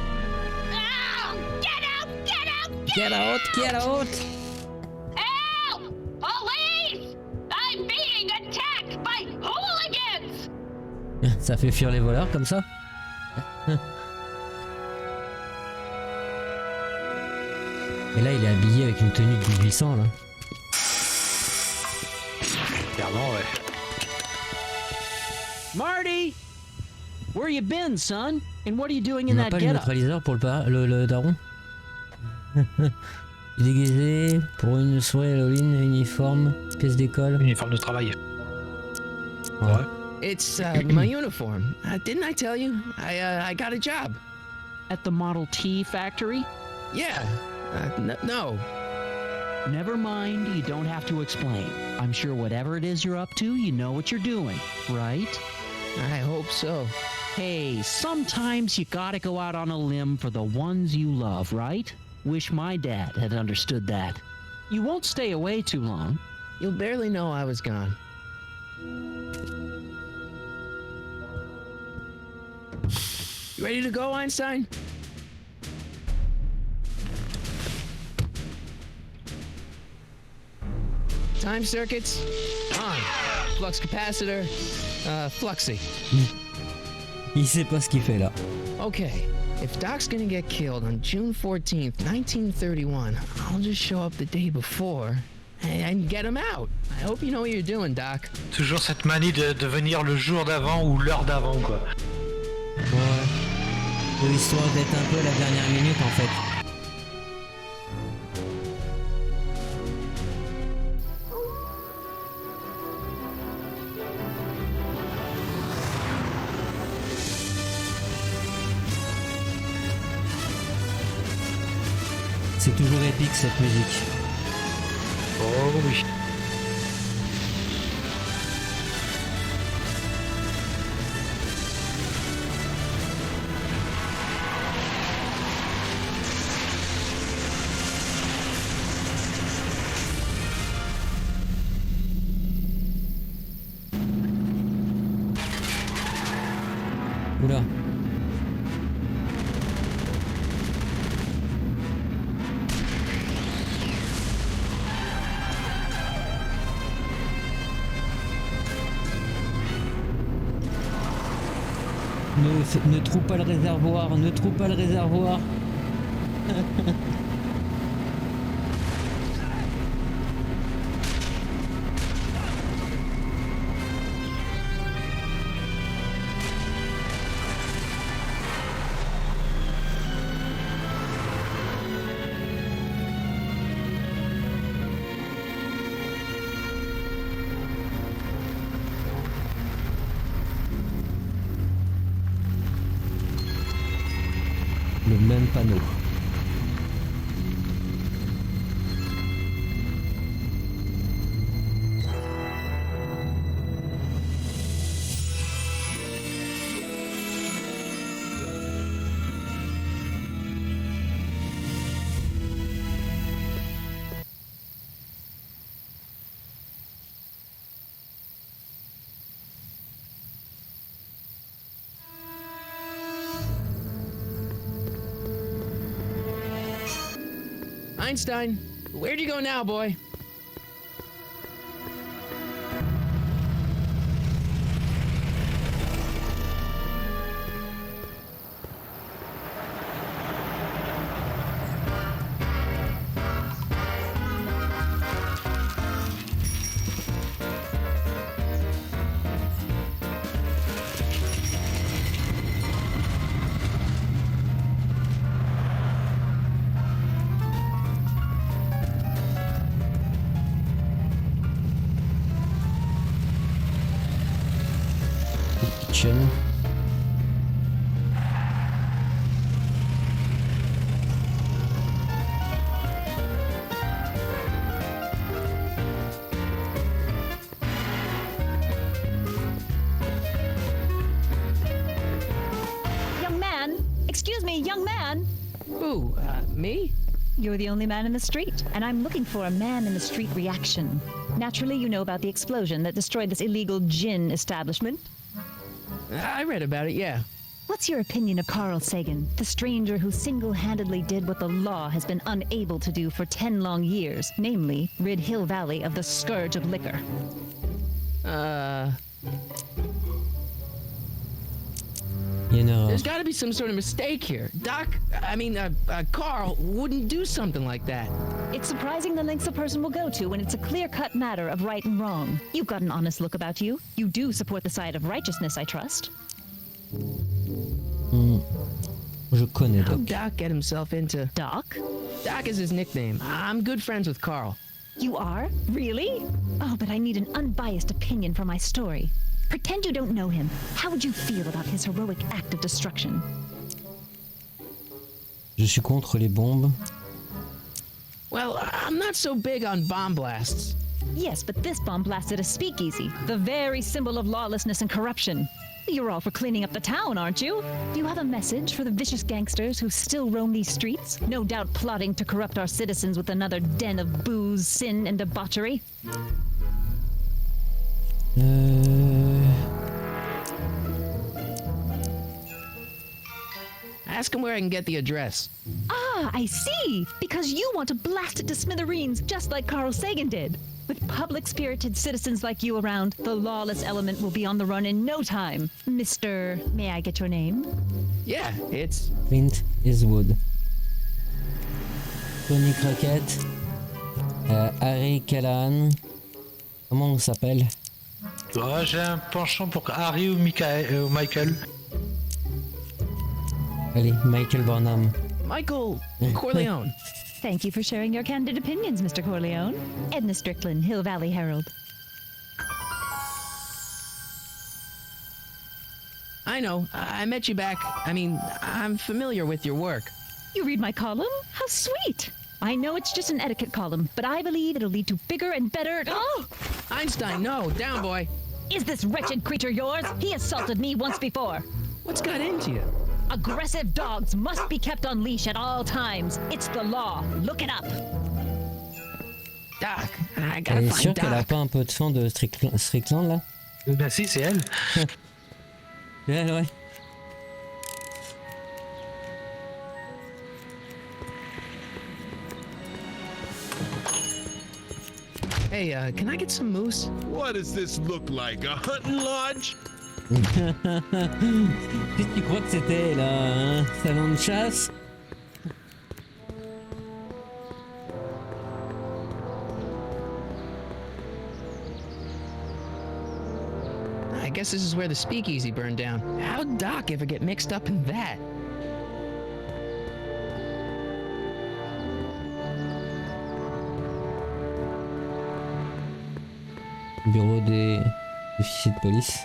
Oh, get out! Get out! Get out, get out. Help! Police! I'm being attacked by hooligans! Ça fait fuir les voleurs comme ça. Et là, il est habillé avec une tenue de 1800 là. Clairement, ouais. Marty! Where you been, son? And what are you doing On in n'a that pas le getup? neutraliseur pour le daron. Déguisé pour une soirée Halloween, uniforme, pièce d'école. Uniforme de travail. Ouais. It's my uniform. Didn't I tell you? I got a job. At the Model T factory? Yeah. No. Never mind, you don't have to explain. I'm sure whatever it is you're up to, you know what you're doing, right? I hope so. Hey, sometimes you gotta go out on a limb for the ones you love, right? Wish my dad had understood that. You won't stay away too long. You'll barely know I was gone. You ready to go, Einstein? Time circuits on. Flux capacitor, fluxy. Il sait pas ce qu'il fait là. Okay, if Doc's gonna get killed on June 14th, 1931, I'll just show up the day before and get him out. I hope you know what you're doing, Doc. Toujours cette manie de venir le jour d'avant ou l'heure d'avant, quoi. Ouais. Histoire d'être un peu à la dernière minute en fait. C'est toujours épique cette musique. Oh oui. Oula. Ne trouve pas le réservoir, ne trouve pas le réservoir. Le même panneau. Einstein, where'd you go now, boy? Kitchen. Young man! Excuse me, young man! Who, me? You're the only man in the street, and I'm looking for a man-in-the-street reaction. Naturally, you know about the explosion that destroyed this illegal gin establishment. I read about it, yeah. What's your opinion of Carl Sagan, the stranger who single-handedly did what the law has been unable to do for 10 long years, namely, rid Hill Valley of the scourge of liquor? Il y a une erreur. There's gotta be some sort of mistake here. Carl wouldn't do something like that. It's surprising the lengths a person will go to when it's a clear-cut matter of right and wrong. You've got an honest look about you. You do support the side of righteousness, I trust. Je je connais How'd Doc. Doc get himself into... Doc? Doc is his nickname. I'm good friends with Carl. You are? Really? Oh, but I need an unbiased opinion for my story. Pretend you don't know him. How would you feel about his heroic act of destruction? Je suis contre les bombes. Well, I'm not so big on bomb blasts. Yes, but this bomb blasted a speakeasy, the very symbol of lawlessness and corruption. You're all for cleaning up the town, aren't you? Do you have a message for the vicious gangsters who still roam these streets, no doubt plotting to corrupt our citizens with another den of booze, sin, and debauchery? Ask him where I can get the address. Ah, I see! Because you want to blast it to smithereens, just like Carl Sagan did. With public-spirited citizens like you around, the lawless element will be on the run in no time. Mr. May I get your name? Yeah, it's... Clint Eastwood. Tony Crockett. Harry Callahan. Comment on s'appelle? Ouais, j'ai un penchant pour Harry ou Michael. Allez, Michael Burnham. Michael Corleone. Thank you for sharing your candid opinions, Mr. Corleone. Edna Strickland, Hill Valley Herald. I know. I met you back. I mean, I'm familiar with your work. You read my column? How sweet! I know it's just an etiquette column, but I believe it'll lead to bigger and better... Oh! Einstein, no. Down, boy. Is this wretched creature yours? He assaulted me once before. What's got into you? Aggressive dogs must be kept on leash at all times. It's the law. Look it up. Doc, I gotta Elle est find sûre qu'elle a Doc. pas un peu de sang de Strickland là? Ben si, c'est elle. Ouais. Hey, can I get some moose? What does this look like? A hunting lodge? Qu'est-ce que tu crois que c'était là? Un salon de chasse? I guess this is where the speakeasy burned down. How'd Doc ever get mixed up in that? Bureau des officiers de police.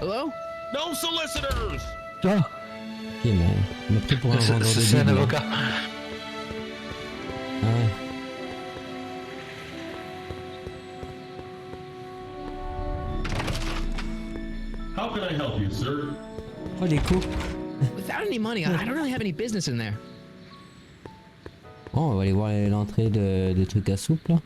Hello? No solicitors! Ok, mais on m'a pris pour un vendeur de C'est un bibles. avocat. Ah ouais. How can I help you, sir? Oh les coups. Without any money, I don't really have any business in there. Oh, on va aller voir l'entrée de trucs à soupe là.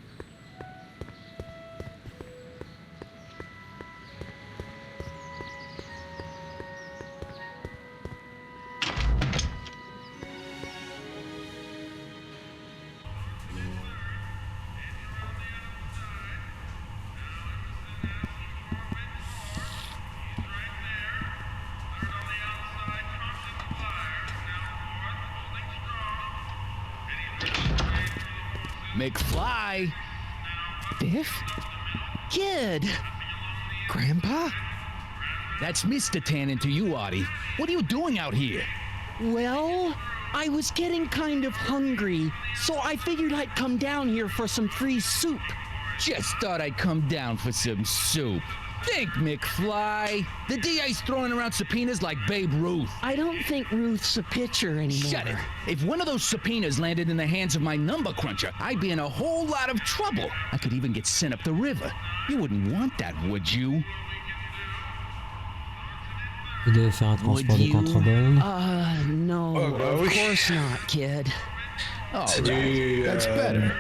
McFly? Biff? Kid? Grandpa? That's Mr. Tannen to you, Artie. What are you doing out here? Well, I was getting kind of hungry, so I figured I'd come down here for some free soup. Just thought I'd come down for some soup. Think, McFly. The DA's throwing around subpoenas like Babe Ruth. I don't think Ruth's a pitcher anymore. Shut it. If one of those subpoenas landed in the hands of my number cruncher, I'd be in a whole lot of trouble. I could even get sent up the river. You wouldn't want that, would you? Il devait faire un transport de contrebande. No, of course not, kid. Oh, that's better.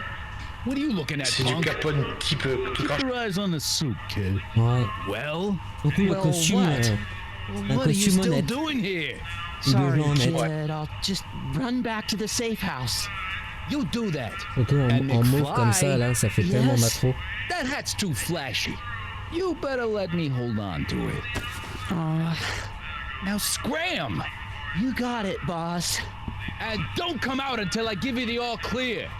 What are you looking at, C'est du punk? capone type tout Keep your eyes on the soup, kid. Ouais. Well, Surtout le costume. Un what are you costume still honnête. doing here? Sorry, blanc honnête. kid. I'll just run back to the safe house. You do that. Surtout And en mauve McFly, comme ça là, ça fait tellement yes. macro. That hat's too flashy. You better let me hold on to it. Now scram! You got it, boss. And don't come out until I give you the all clear.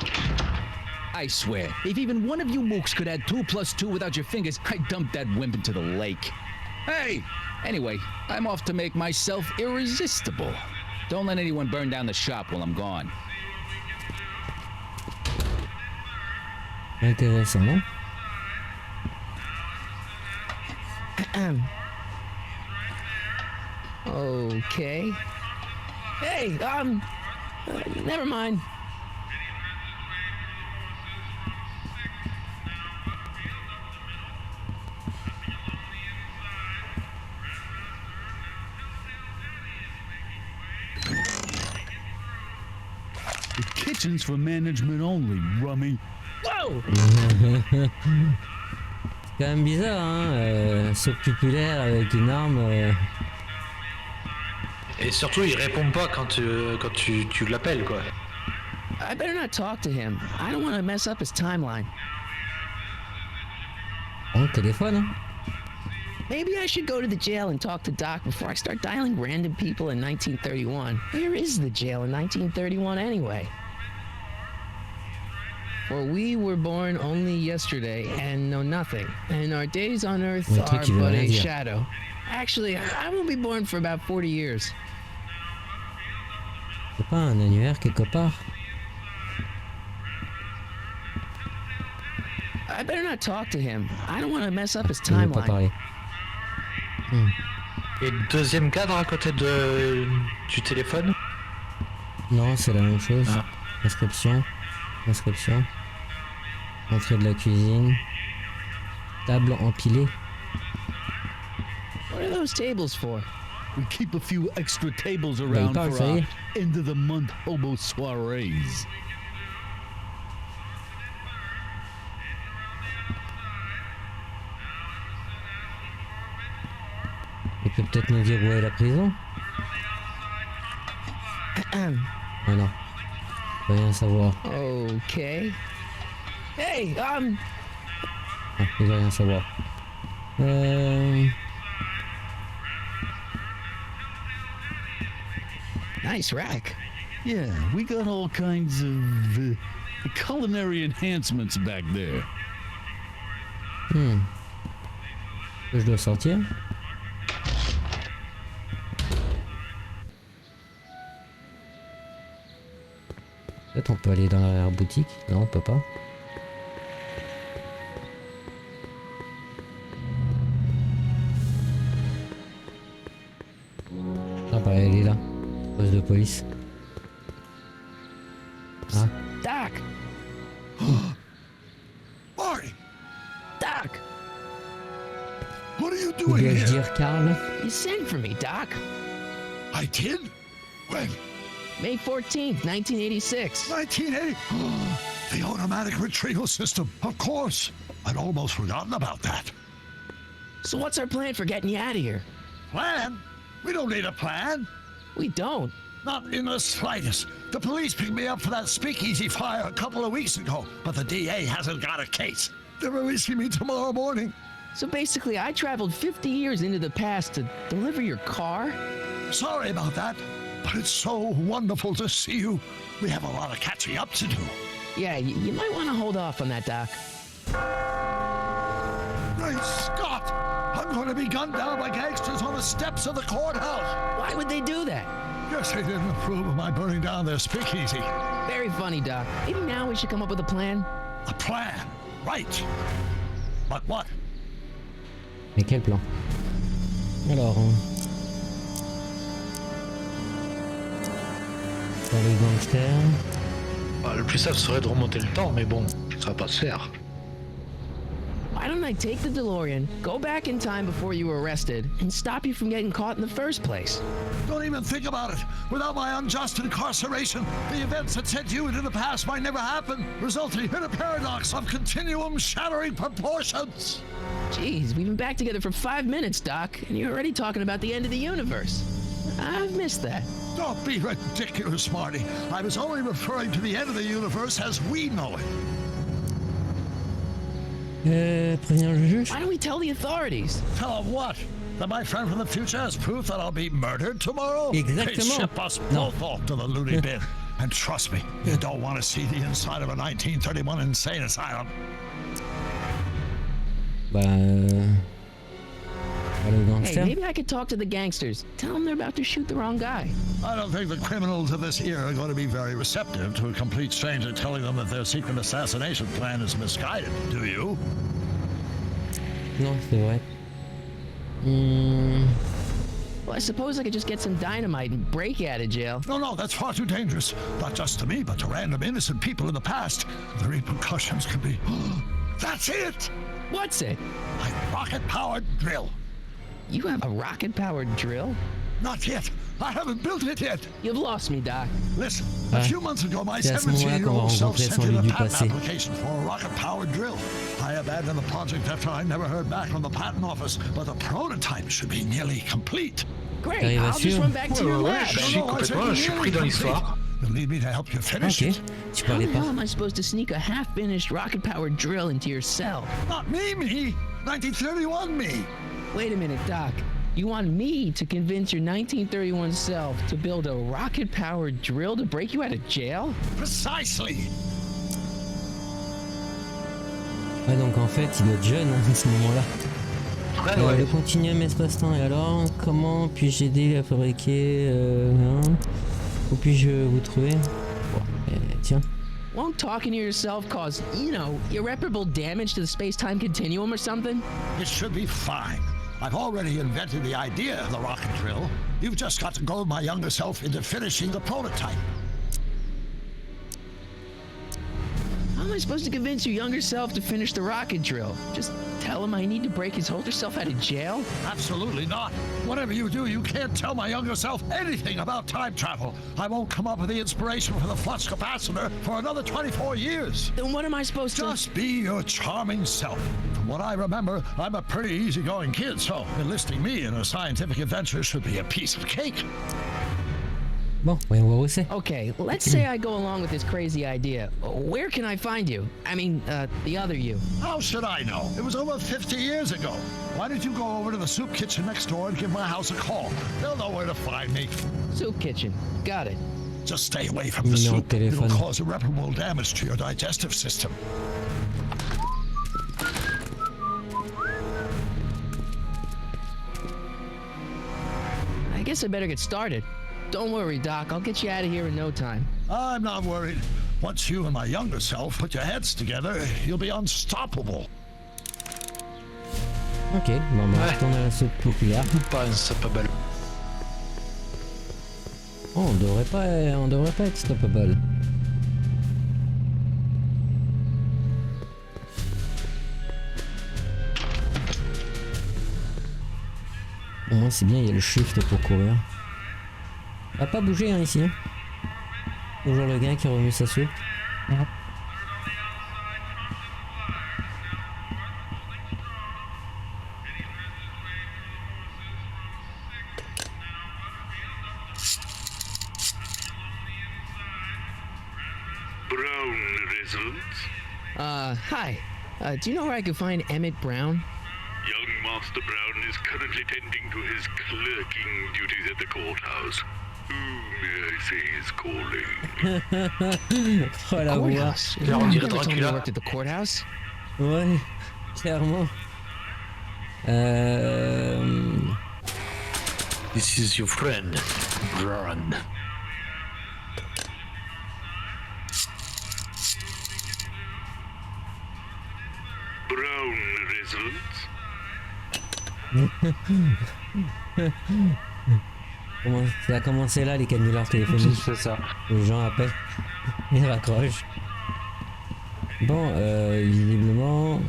I swear, if even one of you mooks could add 2 + 2 without your fingers, I'd dump that wimp into the lake. Hey, Anyway, I'm off to make myself irresistible. Don't let anyone burn down the shop while I'm gone. Intéressant, non? Okay. Hey, never mind. The kitchen's for management only, rummy. Whoa! C'est quand même bizarre, hein, saut populaire avec une arme. Et surtout, il répond pas quand tu l'appelles, quoi. I better not talk to him. I don't want to mess up his timeline. Bon, téléphone, hein. Maybe I should go to the jail and talk to Doc before I start dialing random people in 1931. Where is the jail in 1931 anyway? For we were born only yesterday and know nothing, and our days on earth are but a shadow. Actually, I won't be born for about 40 years. C'est pas un annuaire quelque part? I better not talk to him. I don't want to mess up his Je vais pas timeline. parler. Et deuxième cadre à côté du téléphone? Non, c'est la même chose. Ah. Inscription. Entrée de la cuisine. Table empilée. What are those tables for? We keep a few extra tables il around parle, for ça y our est. end of the month hobo soirees. Il peut peut-être nous dire où est la prison? Ah non. Je veux rien savoir. Okay. Hey, Ah, il veut rien savoir. nice rack. Yeah, we got all kinds of culinary enhancements back there. Je dois sortir. Peut-être on peut aller dans l'arrière-boutique. Non, on peut pas. Ah bah elle est là. Poste de police. Ah. Doc! Marty, Doc! what are you Ou doing dois-je here? dire Carl? You sent for me, Doc. I did? When? May 14th, 1986. 1980? The automatic retrieval system, of course. I'd almost forgotten about that. So what's our plan for getting you out of here? Plan? We don't need a plan. We don't. Not in the slightest. The police picked me up for that speakeasy fire a couple of weeks ago, but the DA hasn't got a case. They're releasing me tomorrow morning. So basically, I traveled 50 years into the past to deliver your car? Sorry about that, but it's so wonderful to see you. We have a lot of catching up to do. Yeah, you might want to hold off on that, Doc. Great Scott! I'm going to be gunned down by gangsters on the steps of the courthouse. Why would they do that? Guess they didn't approve of my burning down their speakeasy. Very funny, Doc. Maybe now we should come up with a plan. A plan, right? But what? Mais quel plan? Alors... Dans les gangsters... Bah, le plus simple serait de remonter le temps, mais bon, ça va pas se faire. Why don't I take the DeLorean, go back in time before you were arrested, and stop you from getting caught in the first place? Don't even think about it. Without my unjust incarceration, the events that sent you into the past might never happen, resulting in a paradox of continuum shattering proportions. Jeez, we've been back together for 5 minutes, Doc, and you're already talking about the end of the universe. I've missed that. Don't be ridiculous, Marty. I was only referring to the end of the universe as we know it. Prévenir le juge? Why don't we tell the authorities? Tell them what? That my friend from the future has proof that I'll be murdered tomorrow? Exactement. They ship us both off to the loony bin. And trust me, you don't want to see the inside of a 1931 insane asylum. Bah... Le Hey, gangster. maybe I could talk to the gangsters. Tell them they're about to shoot the wrong guy. I don't think the criminals of this era are going to be very receptive to a complete stranger telling them that their secret assassination plan is misguided, do you? Non, c'est vrai. Well, I suppose I could just get some dynamite and break you out of jail. No, that's far too dangerous. Not just to me, but to random innocent people in the past. The repercussions could be... That's it! What's it? My rocket-powered drill. You have a rocket-powered drill? Not yet. I haven't built it yet. You've lost me, Doc. Listen, a few months ago, my C'est à ce moment-là qu'on va 17-year-old self rencontrer sent son in lui a du patent passé. application for a rocket-powered drill. I abandoned the project after I never heard back from the patent office, but the prototype should be nearly complete. Great, T'arrives à I'll just suivre? run back to your lab. Je suis complètement, je suis pris dans l'histoire. You'll need me to help you finish Ok, it. tu How parlais the pas. hell am I supposed to sneak a half-finished rocket-powered drill into your cell? Not me. 1931 me. Wait a minute, Doc. You want me to convince your 1931 self to build a rocket-powered drill to break you out of jail? Precisely. Ouais, donc en fait, il doit être jeune hein, à ce moment-là. Ouais. Le continuum espace-temps. Et alors, comment puis-je aider à fabriquer Où puis-je vous trouver Tiens. Won't talking to yourself cause, irreparable damage to the space-time continuum or something? It should be fine. I've already invented the idea of the rocket drill. You've just got to goad my younger self into finishing the prototype. How am I supposed to convince your younger self to finish the rocket drill? Just tell him I need to break his older self out of jail? Absolutely not. Whatever you do, you can't tell my younger self anything about time travel. I won't come up with the inspiration for the flux capacitor for another 24 years. Then what am I supposed to... Just be your charming self. From what I remember, I'm a pretty easygoing kid, so enlisting me in a scientific adventure should be a piece of cake. Bon, voyons voir où c'est. Okay, let's say I go along with this crazy idea. Where can I find you? I mean, the other you. How should I know? It was over 50 years ago. Why don't you go over to the soup kitchen next door and give my house a call? They'll know where to find me. Soup kitchen. Got it. Just stay away from the Numéro soup. de téléphone. It'll cause irreparable damage to your digestive system. I guess I better get started. Don't worry, Doc. I'll get you out of here in no time. I'm not worried. Once you and my younger self put your heads together, you'll be unstoppable. Ok, bon, on va retourner à la soupe populaire. C'est pas belle. Oh, on devrait pas être stoppable. Au moins c'est bien, il y a le shift pour courir. Va pas bouger hein, ici. Hein. Toujours le gars qui remue sa soupe. Brown results? Hi. Do you know where I can find Emmett Brown? Young Master Brown is currently tending to his clerking duties at the courthouse. Who may I say is calling? Oh la voix. Courthouse? Il a rendu You never told me you Dracula. worked at the courthouse. Ouais, clairement. This is your friend, Brown. Brown results? Ça a commencé là les canulars téléphoniques. C'est ça. Les gens appellent, ils raccrochent. Bon, visiblement...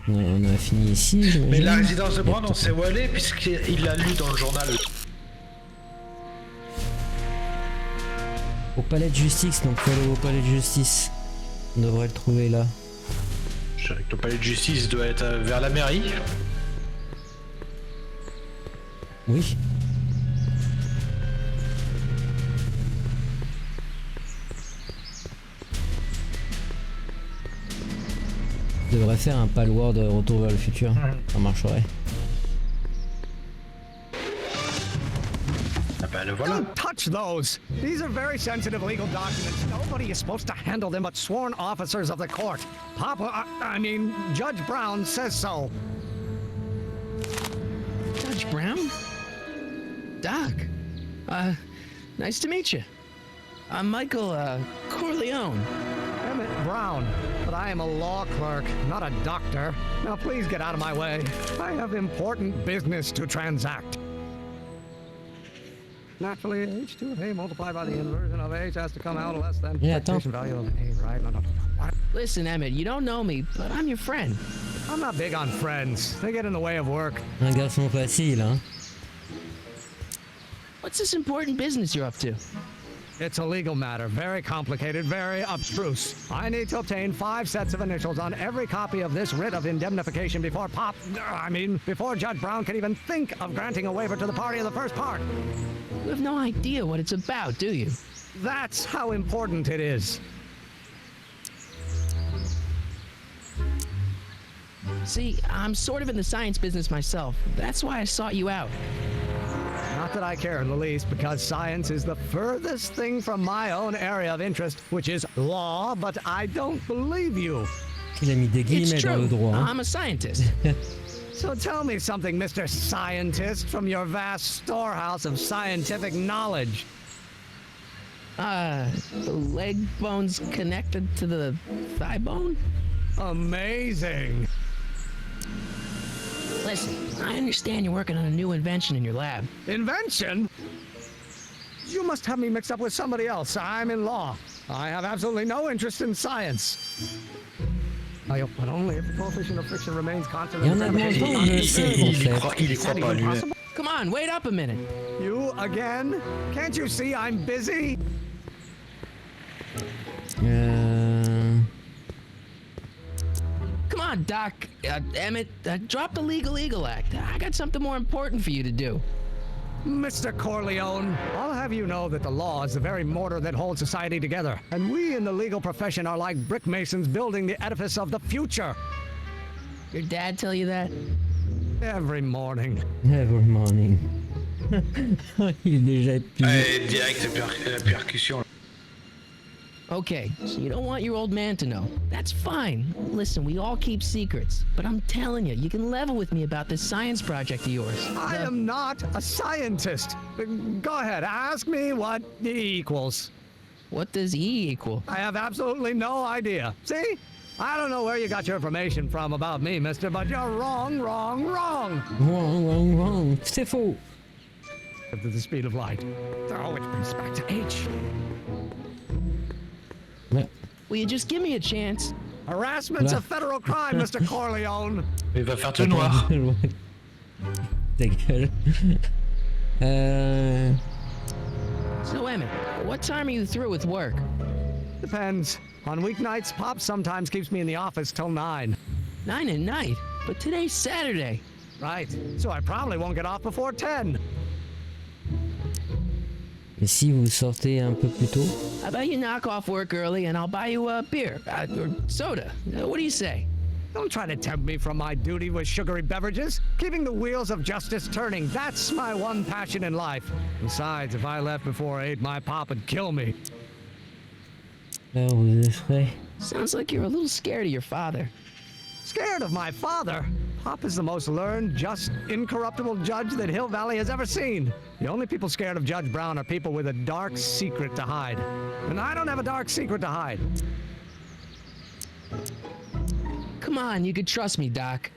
On a fini ici, j'imagine. Mais la résidence de Brown, on sait où elle est puisqu'il l'a lu dans le journal. Au palais de justice, donc faut aller au palais de justice. On devrait le trouver là. Je dirais que le palais de justice doit être vers la mairie. Oui. Je devrais faire un palward de Retour vers le futur. Ça marcherait. Ah bah, bah le voilà. Don't touch those! These are very sensitive legal documents. Nobody is supposed to handle them but sworn officers of the court. I mean, Judge Brown says so. Judge Brown? Doc. Nice to meet you. I'm Michael, Corleone. Emmett Brown, but I am a law clerk, not a doctor. Now please get out of my way. I have important business to transact. Naturally, h2 of A multiplied by the inversion of H has to come out less than the value of A, right? No. What? Listen, Emmett, you don't know me, but I'm your friend. I'm not big on friends. They get in the way of work. Un garçon facile, hein. What's this important business you're up to? It's a legal matter, very complicated, very abstruse. I need to obtain 5 sets of initials on every copy of this writ of indemnification before before Judge Brown can even think of granting a waiver to the party of the first part. You have no idea what it's about, do you? That's how important it is. See, I'm sort of in the science business myself. That's why I sought you out. Not that I care in the least, because science is the furthest thing from my own area of interest, which is law, but I don't believe you. Il a mis des guillemets dans le droit. I'm a scientist. So tell me something, Mr. Scientist, from your vast storehouse of scientific knowledge. The leg bone's connected to the thigh bone? Amazing. Listen, I understand you're working on a new invention in your lab. Invention? You must have me mixed up with somebody else. I'm in law. I have absolutely no interest in science. But only if the coefficient of friction remains constant. Il y croit pas lui. Come on, wait up a minute. You again? Can't you see I'm busy? Come on, Doc. Emmett, drop the Legal Eagle Act. I got something more important for you to do. Mr. Corleone, I'll have you know that the law is the very mortar that holds society together, and we in the legal profession are like brick masons building the edifice of the future. Your dad tell you that? Every morning. Every morning. Il est déjà épuisé. Direct percussion. Okay, so you don't want your old man to know. That's fine. Listen, we all keep secrets. But I'm telling you, you can level with me about this science project of yours. I am not a scientist. Go ahead, ask me what E equals. What does E equal? I have absolutely no idea. See? I don't know where you got your information from about me, mister, but you're wrong. Wrong. C'est faux. To the speed of light. Oh, it brings us back to H. Will you just give me a chance? Harassment's a federal crime, Mr. Corleone. Il va faire tout noir. Ta gueule. So, Emmett, what time are you through with work? Depends. On weeknights, Pop sometimes keeps me in the office till 9. 9 at night? But today's Saturday. Right. So I probably won't get off before 10. Et si vous sortez un peu plus tôt? How about you knock off work early and I'll buy you a beer or soda? What do you say? Don't try to tempt me from my duty with sugary beverages. Keeping the wheels of justice turning, that's my one passion in life. Besides, if I left before 8, my pop would kill me. Là, vous êtes frais. Sounds like you're a little scared of your father. Scared of my father? Pop is the most learned, just, incorruptible judge that Hill Valley has ever seen. The only people scared of Judge Brown are people with a dark secret to hide. And I don't have a dark secret to hide. Come on, you could trust me, Doc.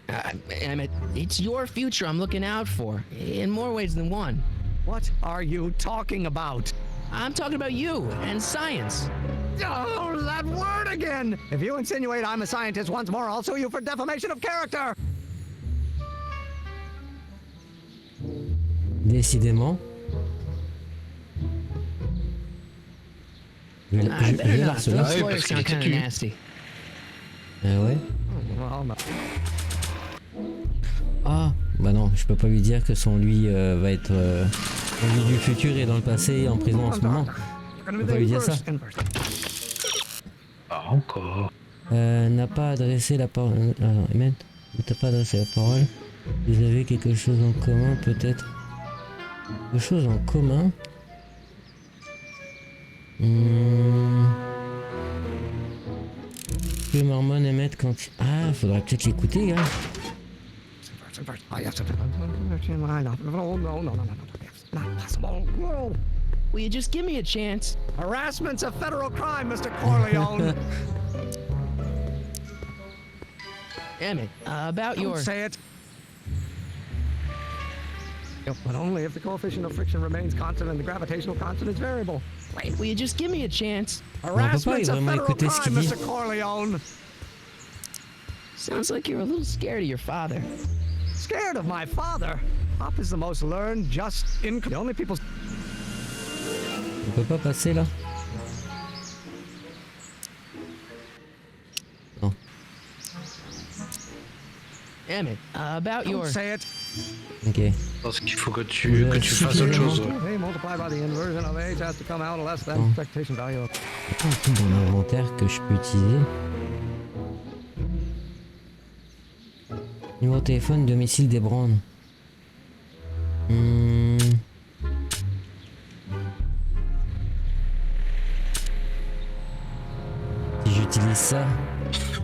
Emmett, it's your future I'm looking out for, in more ways than one. What are you talking about? I'm talking about you and science. Oh, that word again! If you insinuate I'm a scientist once more, I'll sue you for defamation of character! Décidément. Je vais la harceler. Those lawyers sound kind of nasty. Ah ouais? Well, no. Ah, bah non, je peux pas lui dire que son lui va être lui du futur et dans le passé en prison en ce moment. Je peux pas lui dire ça. Ah, encore. N'a pas adressé la parole. Alors, Emmett, ne t'a pas adressé la parole. Vous avez quelque chose en commun, peut-être. Quelque chose en commun. Que Mormon émettent quand... Ah, faudrait peut-être l'écouter, gars. Not possible. Whoa. Will you just give me a chance? Harassment's a federal crime, Mr. Corleone. Emmett, about Don't your... say it. But only if the coefficient of friction remains constant and the gravitational constant is variable. Wait, will you just give me a chance? Harassment's a vraiment federal écouter ce crime, qu'il dit. Mr. Corleone. Sounds like you're a little scared of your father. Scared of my father? Pop is the most learned, just, the only people... On peut pas passer là? Non. Emmett, about your... Don't say it. Ok. Je pense qu'il faut que tu fasses autre chose. Ouais. A multiplied by the inversion of H has to come out less than expectation value of... Un truc dans l'inventaire que je peux utiliser. Numéro de téléphone, domicile des Browns. Si j'utilise ça...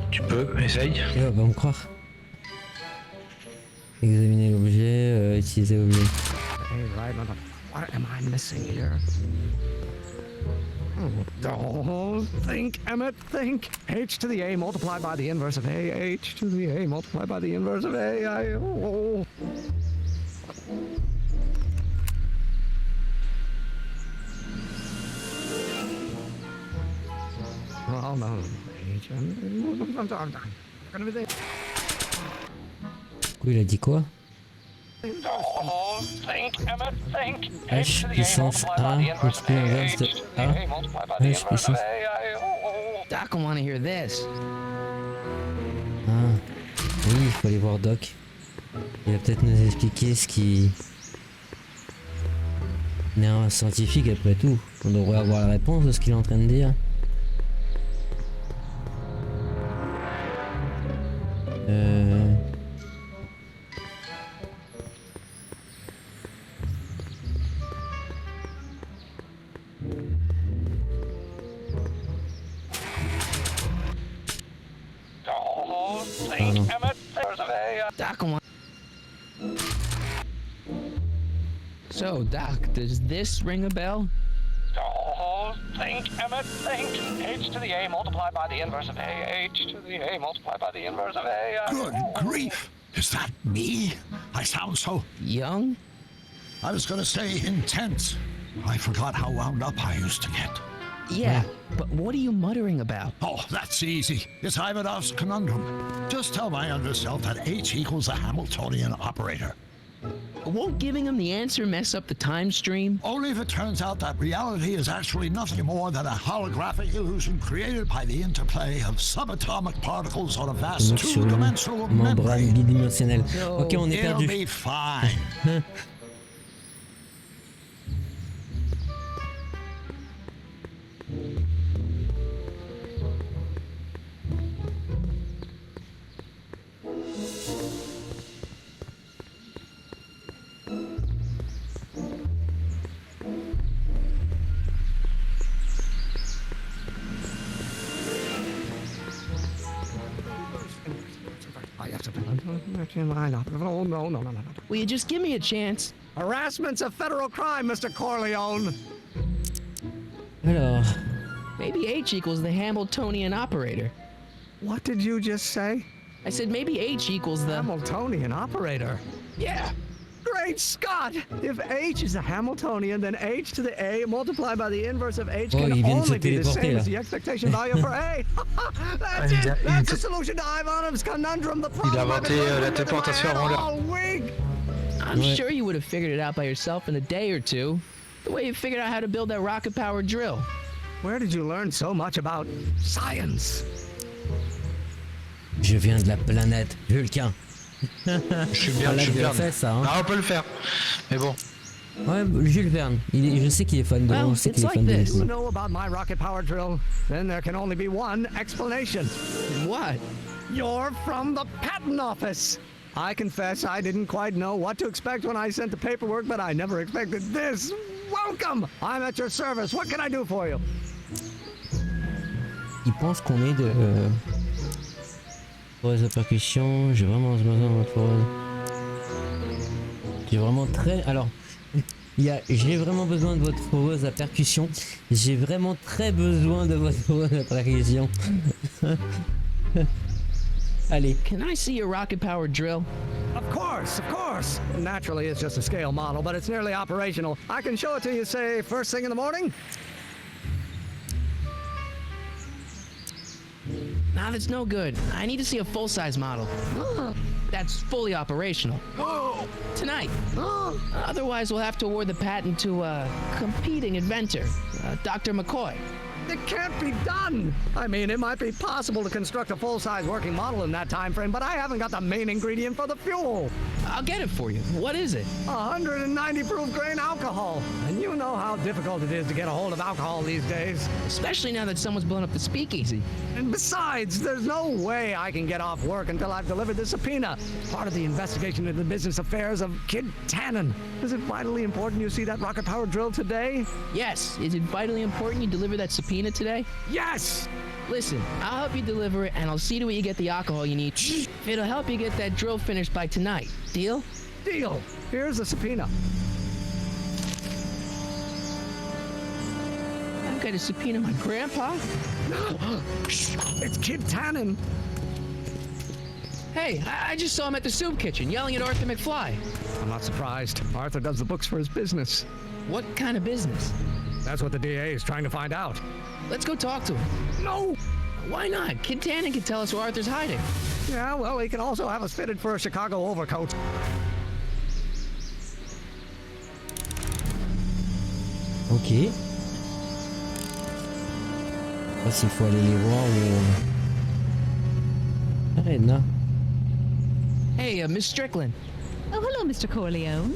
Tu peux, essaye. Et on va me croire. Examiner l'objet, utiliser l'objet. Hey, right, what am I missing here? Don't think, Emmett, think. H to the A multiplied by the inverse of A. H to the A multiplied by the inverse of A. Oh, no. H. Il a dit quoi? H puissance A multiplié inverse de A. H puissance... Doc will want to hear this. Ah, oui, il faut aller voir Doc. Il va peut-être nous expliquer ce qui... Il est un scientifique après tout. On devrait avoir la réponse de ce qu'il est en train de dire. So, Doc, does this ring a bell? Think, Emmett, think. H to the A multiplied by the inverse of A. H to the A multiplied by the inverse of A. Good grief! Is that me? I sound so... Young? I was gonna say intense. I forgot how wound up I used to get. Yeah, but what are you muttering about? Oh, that's easy. It's Ivanov's conundrum. Just tell my younger self that H equals a Hamiltonian operator. Won't giving him the answer mess up the time stream? Only if it turns out that reality is actually nothing more than a holographic illusion created by the interplay of subatomic particles on a vast two-dimensional membrane. Bidimensionnel. Ok, on est It'll perdu. be fine. No. Will you just give me a chance? Harassment's a federal crime, Mr. Corleone. Alors... Maybe H equals the Hamiltonian operator. What did you just say? I said maybe H equals the... Hamiltonian operator? Yeah. Great Scott! If H is a Hamiltonian, then H to the A multiplied by the inverse of H can only be the same as the expectation value for A. That's it! That's the solution to Ivanov's conundrum. The problem Il a inventé la téléportation avant l'heure. I'm sure you would have figured it out by yourself in a day or two. The way you figured out how to build that rocket-powered drill. Where did you learn so much about science? Je viens de la planète Vulcain. Je suis bien. Fait, ça, hein. Ah, on peut le faire. Mais bon. Ouais, Jules Verne. Je sais qu'il est fan de Well, je sais it's qu'il est like fan de this. You know about my rocket power drill? Then there can only be one explanation. What? You're from the patent office. I confess I didn't quite know what to expect when I sent the paperwork, but I never expected this. Wow! Welcome! I'm at your service. What can I do for you? Il pense qu'on est de foreuse de percussion. J'ai vraiment besoin de votre foreuse. J'ai vraiment très... Alors, j'ai vraiment besoin de votre foreuse à percussion. J'ai vraiment très besoin de votre foreuse à percussion. Allez. Can I see your rocket-powered drill? Of course, of course. Naturally, it's just a scale model, but it's nearly operational. I can show it to you, say, first thing in the morning. Nah, that's no good. I need to see a full-size model. That's fully operational. Tonight. Otherwise, we'll have to award the patent to a competing inventor, Dr. McCoy. It can't be done. I mean, it might be possible to construct a full-size working model in that time frame, but I haven't got the main ingredient for the fuel. I'll get it for you. What is it? 190 proof grain alcohol. And you know how difficult it is to get a hold of alcohol these days. Especially now that someone's blown up the speakeasy. And besides, there's no way I can get off work until I've delivered the subpoena. Part of the investigation into the business affairs of Kid Tannen. Is it vitally important you see that rocket-powered drill today? Yes. Is it vitally important you deliver that subpoena today? Yes! Listen, I'll help you deliver it, and I'll see to it you get the alcohol you need. It'll help you get that drill finished by tonight. Deal? Deal. Here's the subpoena. I've got to subpoena my grandpa? It's Kid Tannen. Hey, I just saw him at the soup kitchen yelling at Arthur McFly. I'm not surprised. Arthur does the books for his business. What kind of business? That's what the DA is trying to find out. Let's go talk to him. No! Why not? Kid Tannen can tell us where Arthur's hiding. Yeah, well, he can also have us fitted for a Chicago overcoat. Ok. Je sais pas s'il faut aller les voir ou... Ah, Edna. Hey, Miss Strickland. Oh, hello, Mr. Corleone.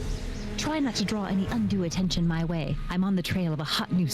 Try not to draw any undue attention my way. I'm on the trail of a hot new